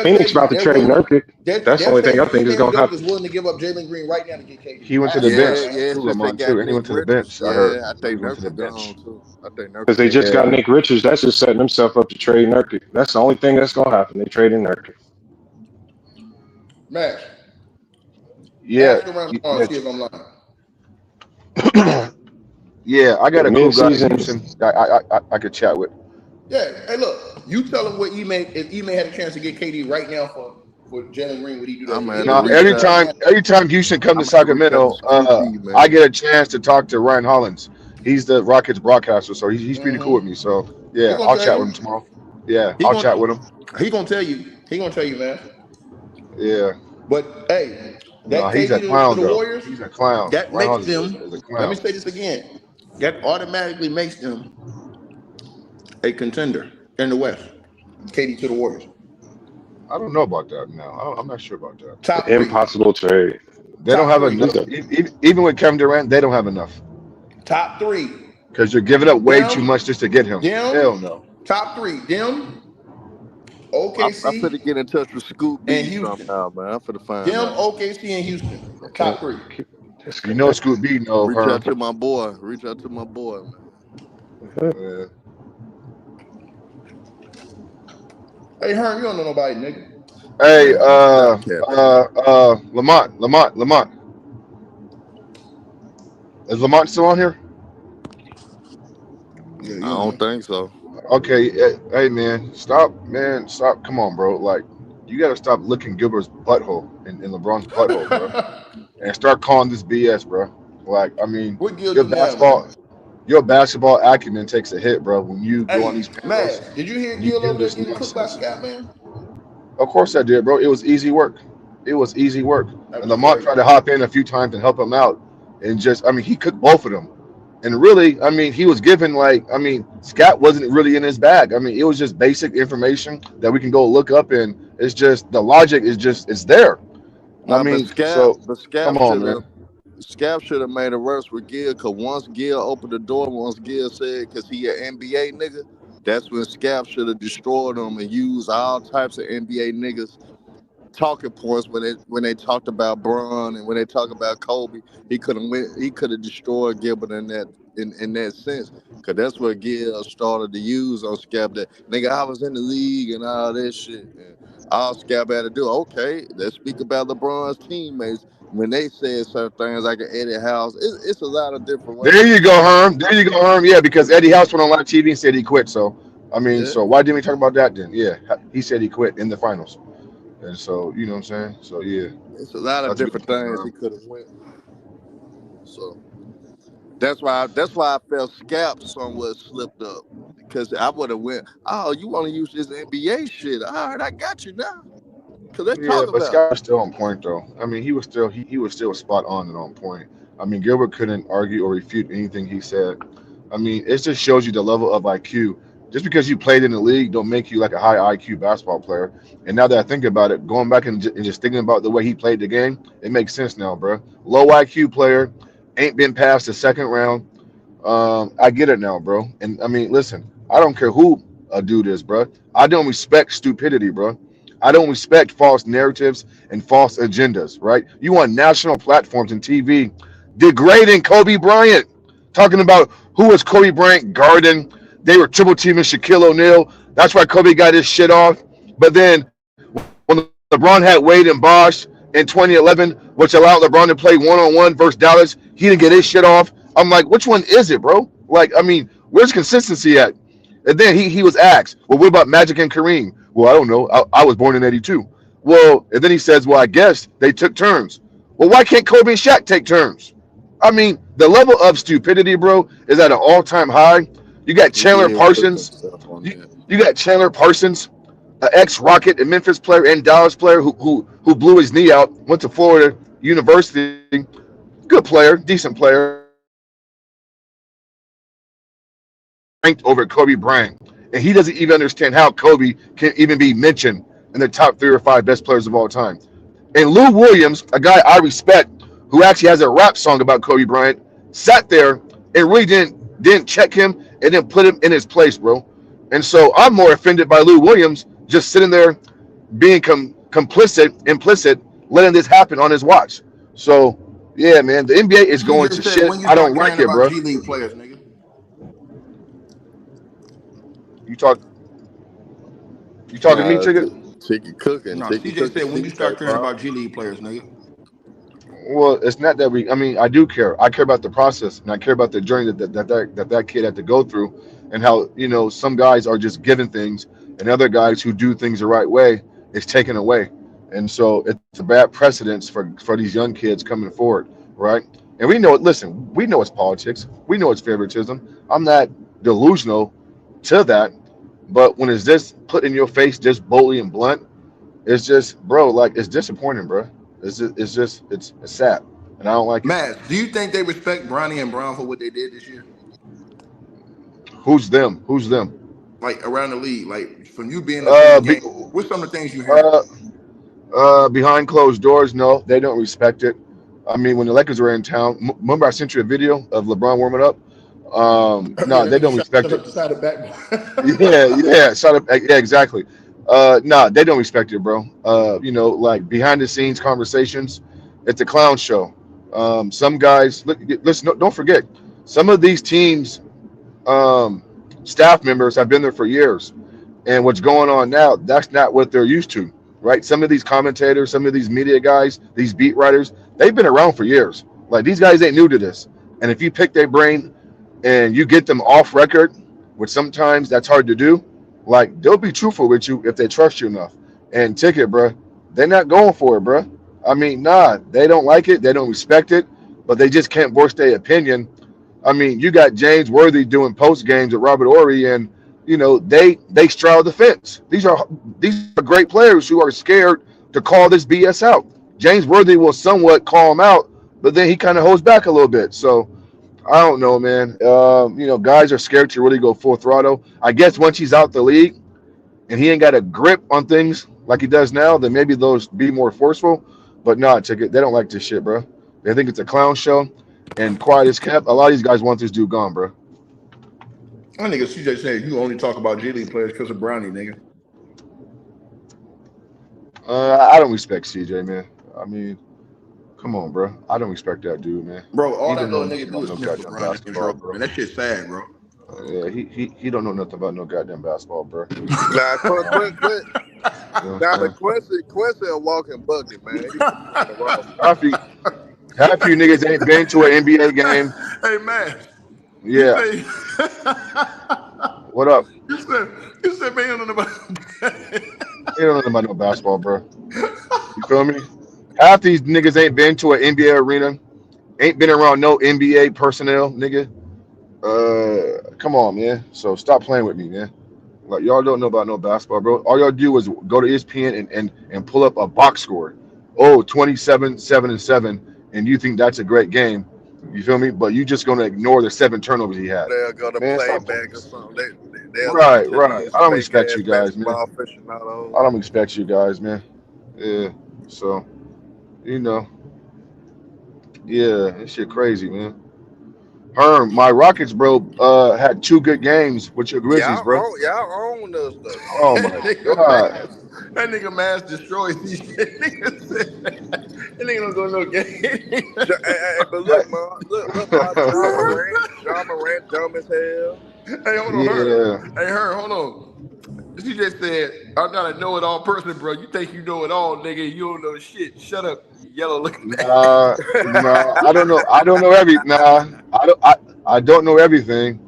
Phoenix about to trade Nurkic. That's the only thing I think is gonna happen. Is willing to give up Jalen Green right now to get KD. He went to the bench Since they Lamont, got too, and he Nick went to the Richards, bench. I heard. I He think went to the Nurkic bench. gone too. I think Nurkic. Because they just got Nick Richards. That's just setting himself up to trade Nurkic. That's the only thing that's gonna happen. They traded Nurkic. Max. Yeah. Ask around tomorrow, see if I'm lying. Yeah, I got a cool guy in Mid-season. Houston I could chat with. Yeah, hey, look, you tell him what Ime, if Ime had a chance to get KD right now for Jalen Green, would he do that? Every time Houston comes to Sacramento, I get a chance to talk to Ryan Hollins. He's the Rockets broadcaster, so he's pretty cool with me. So yeah, I'll chat with him tomorrow. Yeah, I'll chat with him. He's gonna tell you. He's gonna tell you, man. Yeah. But hey, that he's KD a clown, to the though. Warriors, He's a clown. that Ryan makes them. is a clown. Let me say this again. That automatically makes them a contender in the West. KD to the Warriors. I don't know about that now. I'm not sure about that. Top three. Impossible trade. They don't have enough. Even with Kevin Durant, they don't have enough. Top three. Because you're giving up way too much just to get him. Hell no. Top three. Them. OKC. I'm finna get in touch with Scoop B and Houston. somehow, man. I'm finna find them, out. OKC, and Houston. Top three. You know Scoop B, no. Reach out to my boy, man. Yeah. Hey, Herm, you don't know nobody, nigga. Hey, Lamont. Is Lamont still on here? Yeah, I don't think so. Okay, hey man, stop. Come on, bro. Like, you gotta stop licking Gilbert's butthole in LeBron's butthole, bro, and start calling this BS, bro. Like, I mean, your basketball acumen takes a hit, bro, when you go on these panels. Man, did you hear Gil over there getting cooked by Scott, man? Of course I did, bro. It was easy work. And Lamont tried to hop in a few times and help him out, and he cooked both of them. And really, he was given Scott wasn't really in his bag. It was just basic information that we can go look up, and it's just the logic it's there. Come on, man. Scap should have made it worse with Gil, because once Gil opened the door, once Gil said, because he an NBA nigga, that's when Scap should have destroyed him and used all types of NBA niggas talking points when they talked about Bron and when they talk about Kobe. He could have destroyed Gilbert in that sense, because that's what Gil started to use on Scap. That nigga, I was in the league and all this shit. And all Scap had to do, okay, let's speak about LeBron's teammates. When they said certain things like an Eddie House, it's a lot of different ways. There you go, Herm. Yeah, because Eddie House went on live TV and said he quit. So, so why didn't we talk about that then? Yeah, he said he quit in the finals. And so, you know what I'm saying? So yeah, It's a lot of that's a good different point, things he bro. could have went. So that's why I felt Scap somewhat slipped up because I would have went. Oh, you want to use this NBA shit? All right, I got you now. Cause let's Yeah, talk but about Scott was still on point though. I mean, he was still spot on and on point. I mean, Gilbert couldn't argue or refute anything he said. I mean, it just shows you the level of IQ. Just because you played in the league don't make you like a high IQ basketball player. And now that I think about it, going back and just thinking about the way he played the game, it makes sense now, bro. Low IQ player, ain't been past the second round. I get it now, bro. And I mean, listen, I don't care who a dude is, bro. I don't respect stupidity, bro. I don't respect false narratives and false agendas, right? You on national platforms and TV degrading Kobe Bryant, talking about who was Kobe Bryant guarding. They were triple teaming Shaquille O'Neal. That's why Kobe got his shit off. But then when LeBron had Wade and Bosh in 2011, which allowed LeBron to play one-on-one versus Dallas, he didn't get his shit off. I'm like, which one is it, bro? Like, I mean, where's consistency at? And then he was asked, well, what about Magic and Kareem? Well, I don't know. I was born in '82. Well, and then he says, well, I guess they took turns. Well, why can't Kobe and Shaq take turns? I mean, the level of stupidity, bro, is at an all-time high. You got he Chandler did put Parsons. himself on You, that. you got Chandler Parsons, an ex-Rocket and Memphis player and Dallas player who blew his knee out, went to Florida University. Good player, decent player, ranked over Kobe Bryant. And he doesn't even understand how Kobe can even be mentioned in the top 3 or 5 best players of all time. And Lou Williams, a guy I respect, who actually has a rap song about Kobe Bryant, sat there and really didn't check him and then put him in his place, bro. And so I'm more offended by Lou Williams just sitting there being complicit, implicit, letting this happen on his watch. So yeah, man, the NBA is going CJ to said, shit. when you I don't start like caring it, about bro. G League players, nigga. You talk, you talking to me, Nah, Ticket? Chicken cooking, No, chicken CJ cooking, said, when you CJ, start caring bro. about G League players, nigga. Well, it's not that we. I mean, I do care. I care about the process, and I care about the journey that kid had to go through, and how some guys are just given things, and other guys who do things the right way is taken away, and so it's a bad precedence for these young kids coming forward, right? And we know it. Listen, we know it's politics. We know it's favoritism. I'm not delusional to that, but when it's this put in your face, this boldly and blunt, it's just, bro, like it's disappointing, bro. It's sad, and I don't like it. Matt, do you think they respect Bronny and Brown for what they did this year? Who's them? Who's them? Like around the league, like from you being Uh, attending be, games, what's some of the things you hearing? uh, Behind closed doors, no, they don't respect it. I mean, when the Lakers were in town, remember I sent you a video of LeBron warming up. Yeah, No, that they nigga don't shot respect up it. the side of the backboard. Yeah, yeah, yeah, exactly. No, they don't respect it, bro. Like behind the scenes conversations, it's a clown show. Some guys, listen, don't forget, some of these teams, um, staff members have been there for years. And what's going on now, that's not what they're used to, right? Some of these commentators, some of these media guys, these beat writers, they've been around for years. Like these guys ain't new to this. And if you pick their brain and you get them off record, which sometimes that's hard to do, like they'll be truthful with you if they trust you enough. And Ticket, bro, they're not going for it, bro. I mean, nah, they don't like it, they don't respect it, but they just can't voice their opinion. I mean, you got James Worthy doing post games with Robert Ory, and they straddle the fence. These are great players who are scared to call this BS out. James Worthy will somewhat call him out, but then he kind of holds back a little bit. So I don't know, man. Guys are scared to really go full throttle. I guess once he's out the league and he ain't got a grip on things like he does now, then maybe those be more forceful. But nah, Ticket, they don't like this shit, bro. They think it's a clown show. And quiet as kept, a lot of these guys want this dude gone, bro. I nigga CJ said you only talk about G League players because of Brownie, nigga. I don't respect CJ, man. I mean, come on, bro. I don't respect that dude, man. Bro, all He that don't know little nothing nigga do about is no sniff goddamn LeBron James basketball, trophy, bro. man. That shit's sad, bro. Yeah, he don't know nothing about no goddamn basketball, bro. Nah, You know what nah, I'm but saying? Quincy a walking bucket, man. He put you in the wrong Half you, half you niggas ain't been to an NBA game. Hey man, you Yeah. say What up? you said man, you don't know about He don't know nothing about no basketball, bro. You feel me? Half these niggas ain't been to an NBA arena, ain't been around no NBA personnel, nigga. Come on, man. So stop playing with me, man. Like y'all don't know about no basketball, bro. All y'all do is go to ESPN and pull up a box score. Oh, 27, 7 and 7, and you think that's a great game. You feel me? But you just gonna ignore the 7 turnovers he had. They'll go to Man, stop playback playing. or something. They'll listen Right, to right. these I don't fake respect ass you guys, man. basketball aficionados. I don't expect you guys, man. Yeah. So, you know, yeah, this shit crazy, man. Herm, my Rockets, bro, had 2 good games with your Grizzlies, bro. Y'all own us though. Oh my God. That nigga mass destroys these shit. Nigga said, that nigga don't go no game. But look, man, look, John Morant, dumb as hell. Hey, hold on, her. Yeah. Hey, her, hold on. She just said, I'm not a know-it-all person, bro. You think you know it all, nigga. You don't know shit. Shut up, you yellow looking Nah, nah, I don't know. I don't know I don't know everything.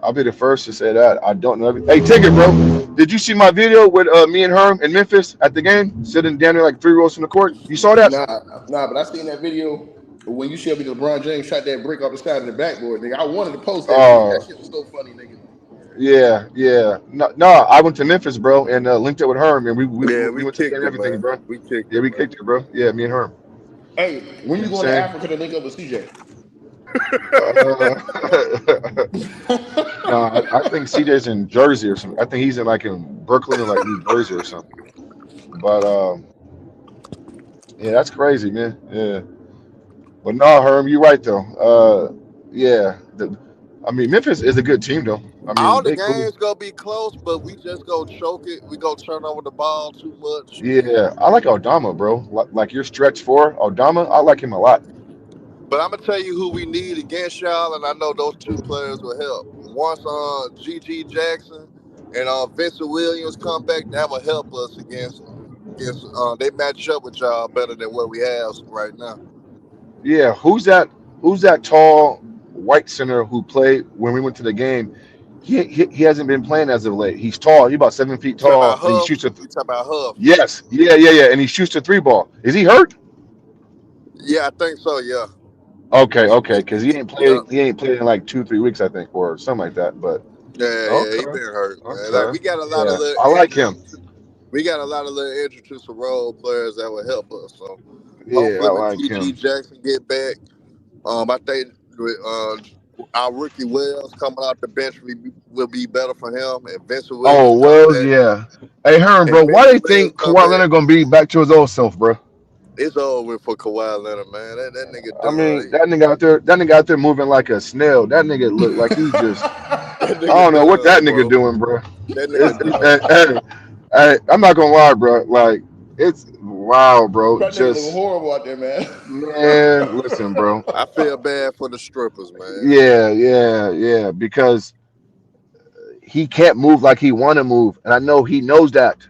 I'll be the first to say that. I don't know everything. Hey, Ticket, bro. Did you see my video with me and Herm in Memphis at the game? Sitting down there like 3 rows from the court? You saw that? Nah, but I seen that video when you showed me LeBron James shot that brick off the side of the backboard, nigga. I wanted to post that shit. That Oh, shit was so funny, nigga. yeah, yeah. No, no, I went to Memphis, bro, and linked up with Herm, and Yeah, we we went to the game kicked and it, everything, man. bro. We kicked Yeah, it, we man. kicked it, bro. Yeah, me and Herm. Hey, when You you know what going I'm to saying? Africa to link up with CJ? No, I think CJ's in Jersey or something. I think he's in like in Brooklyn or like New Jersey or something. But yeah, that's crazy, man. Yeah, but no, Herm, you're right though. Yeah, I mean Memphis is a good team though. I All mean the they cool. games gonna be close, but we just go choke it. We go turn over the ball too much. Yeah, I like Aldama, bro. Like your stretch four, Aldama, I like him a lot. But I'm gonna tell you who we need against y'all, and I know those two players will help. Once GG Jackson and Vincent Williams come back, that will help us against they match up with y'all better than what we have right now. Yeah, who's that? Who's that tall white center who played when we went to the game? He hasn't been playing as of late. He's tall. He's about 7 feet You talking tall, about and he Huff? shoots a. You talking about Huff? Yes, yeah, yeah, yeah, and he shoots a 3 ball. Is he hurt? Yeah, I think so. Yeah, Okay, okay, because he ain't yeah, played. He ain't played in like 2, 3 weeks, I think, or something like that. But yeah. He okay, been hurt, man. Like okay, we got a lot of yeah, little I like injuries. him. We got a lot of little injuries to some role players that will help us. So Yeah, I hopefully when like GG him. Jackson get back, I think with, our rookie Wells coming out the bench will be better for him. And Vincent Williams Oh come Wells, back. yeah. Hey, Herm, And bro, why they Vincent Williams think come Kawhi back. Leonard gonna be back to his old self, bro? It's over for Kawhi Leonard, man. That nigga I mean, done. that nigga out there moving like a snail. That nigga look like he just. That I nigga don't know what that done, nigga bro. doing, bro. That It's, nigga done. I'm not gonna lie, bro. Like it's wow, bro. That nigga look Just horrible out there, man. man, listen, bro. I feel bad for the strippers, man. Yeah, yeah, yeah. Because he can't move like he want to move, and I know he knows that.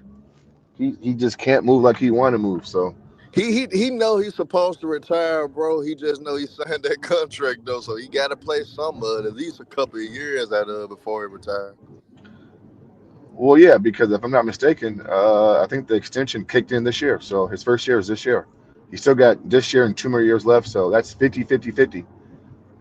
He just can't move like he want to move. So He know he's supposed to retire, bro. He just know he signed that contract though, so he got to play some of it, at least a couple of years out of it before he retire. well, yeah. Because if I'm not mistaken, I think the extension kicked in this year. So his first year is this year. He still got this year and 2 more years left. So that's 50, 50, 50.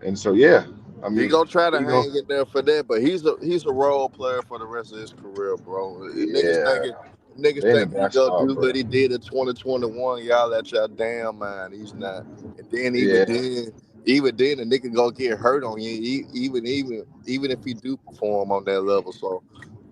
And so yeah, I He mean, gonna try to you know, hang in there for that, but he's a role player for the rest of his career, bro. yeah, Niggas they in the think he gonna basketball, do bro. what he did in 2021. Y'all at your damn mind. He's not. And then Yeah, even then, the nigga gonna get hurt on you. Even if he do perform on that level. So,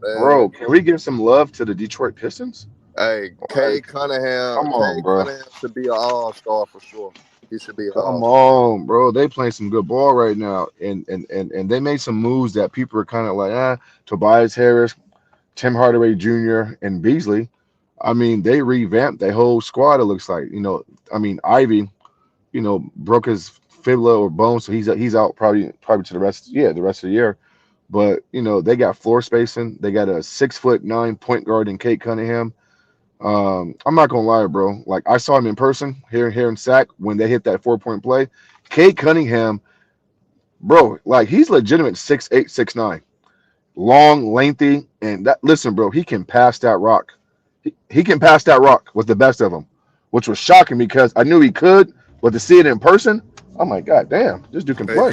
man, bro. Can we give some love to the Detroit Pistons? hey, Like, come on, Cade bro. Cunningham should be an all-star for sure. He should be an Come all-star. on, bro. They playing some good ball right now, and they made some moves that people are kind of like, Tobias Harris, Tim Hardaway Jr., and Beasley. I mean, they revamped their whole squad. It looks like, I mean, Ivy, broke his fibula or bone, so he's out probably to the rest of the year. But they got floor spacing. They got a 6'9" point guard in Kate Cunningham. I'm not gonna lie, bro. Like I saw him in person here in Sac when they hit that 4 point play. Kate Cunningham, bro, like he's legitimate 6'8", 6'9", long, lengthy, and that. Listen, bro, he can pass that rock. He can pass that rock with the best of them. which was shocking because I knew he could, but to see it in person, I'm like, God damn, this dude can Hey, play.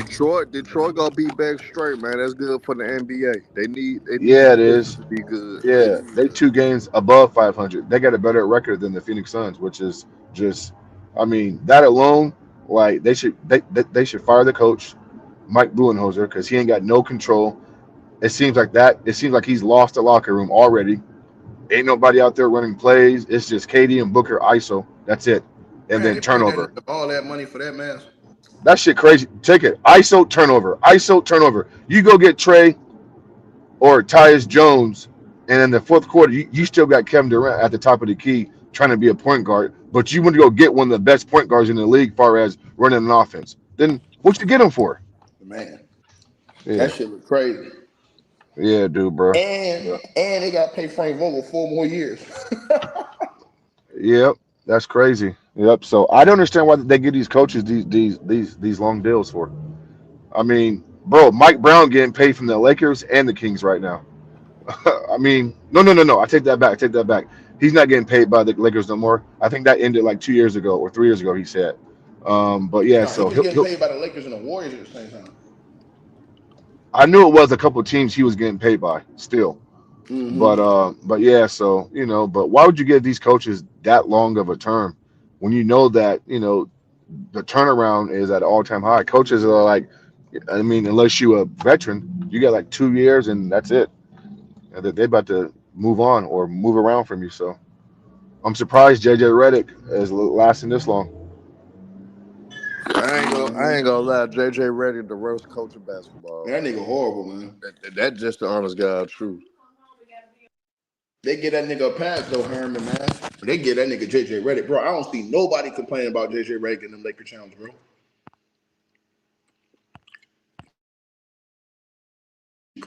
Detroit gonna be back straight, man. That's good for the NBA. They need Yeah, the it Pistons is. to be good. They Yeah, need they that. 2 games above 500. They got a better record than the Phoenix Suns, which is just, I mean, that alone, like they should fire the coach, Mike Budenholzer, because he ain't got no control. It seems like that. It seems like he's lost the locker room already. Ain't nobody out there running plays. It's just KD and Booker ISO. That's it, and Man, then they paid that turnover. nigga all that money for that man. That shit crazy. Take it. ISO turnover. ISO turnover. You go get Trey or Tyus Jones, and in the fourth quarter, you still got Kevin Durant at the top of the key trying to be a point guard, but you want to go get one of the best point guards in the league, far as running an offense. Then what you get him for? Man, that Yeah, shit was crazy. yeah, dude, bro. Yeah, And they got to pay Frank Vogel 4 more years. yep, that's crazy. Yep. So I don't understand why they give these coaches these long deals for. I mean, bro, Mike Brown getting paid from the Lakers and the Kings right now. I mean, no. I take that back. I take that back. He's not getting paid by the Lakers no more. I think that ended like 2 years ago or 3 years ago. He said. But yeah, No, he so was getting he'll. paid by the Lakers and the Warriors at the same time. I knew it was a couple of teams he was getting paid by still, Mm-hmm. but yeah. So but why would you give these coaches that long of a term when you know that the turnaround is at all time high? Coaches are like, I mean, unless you a veteran, you got like 2 years and that's it. And they about to move on or move around from you. So I'm surprised JJ Redick is lasting this long. I ain't gonna lie. JJ Redick, the worst coach of basketball. Man, that nigga horrible, man. That's just the honest God truth. They get that nigga a pass though, Herman, man. They get that nigga JJ Redick, bro. I don't see nobody complaining about JJ Redick in them Lakers challenge, bro.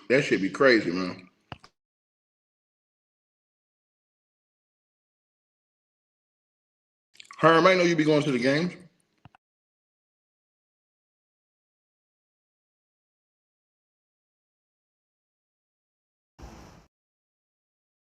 That shit be crazy, man. Herm, I know you be going to the games.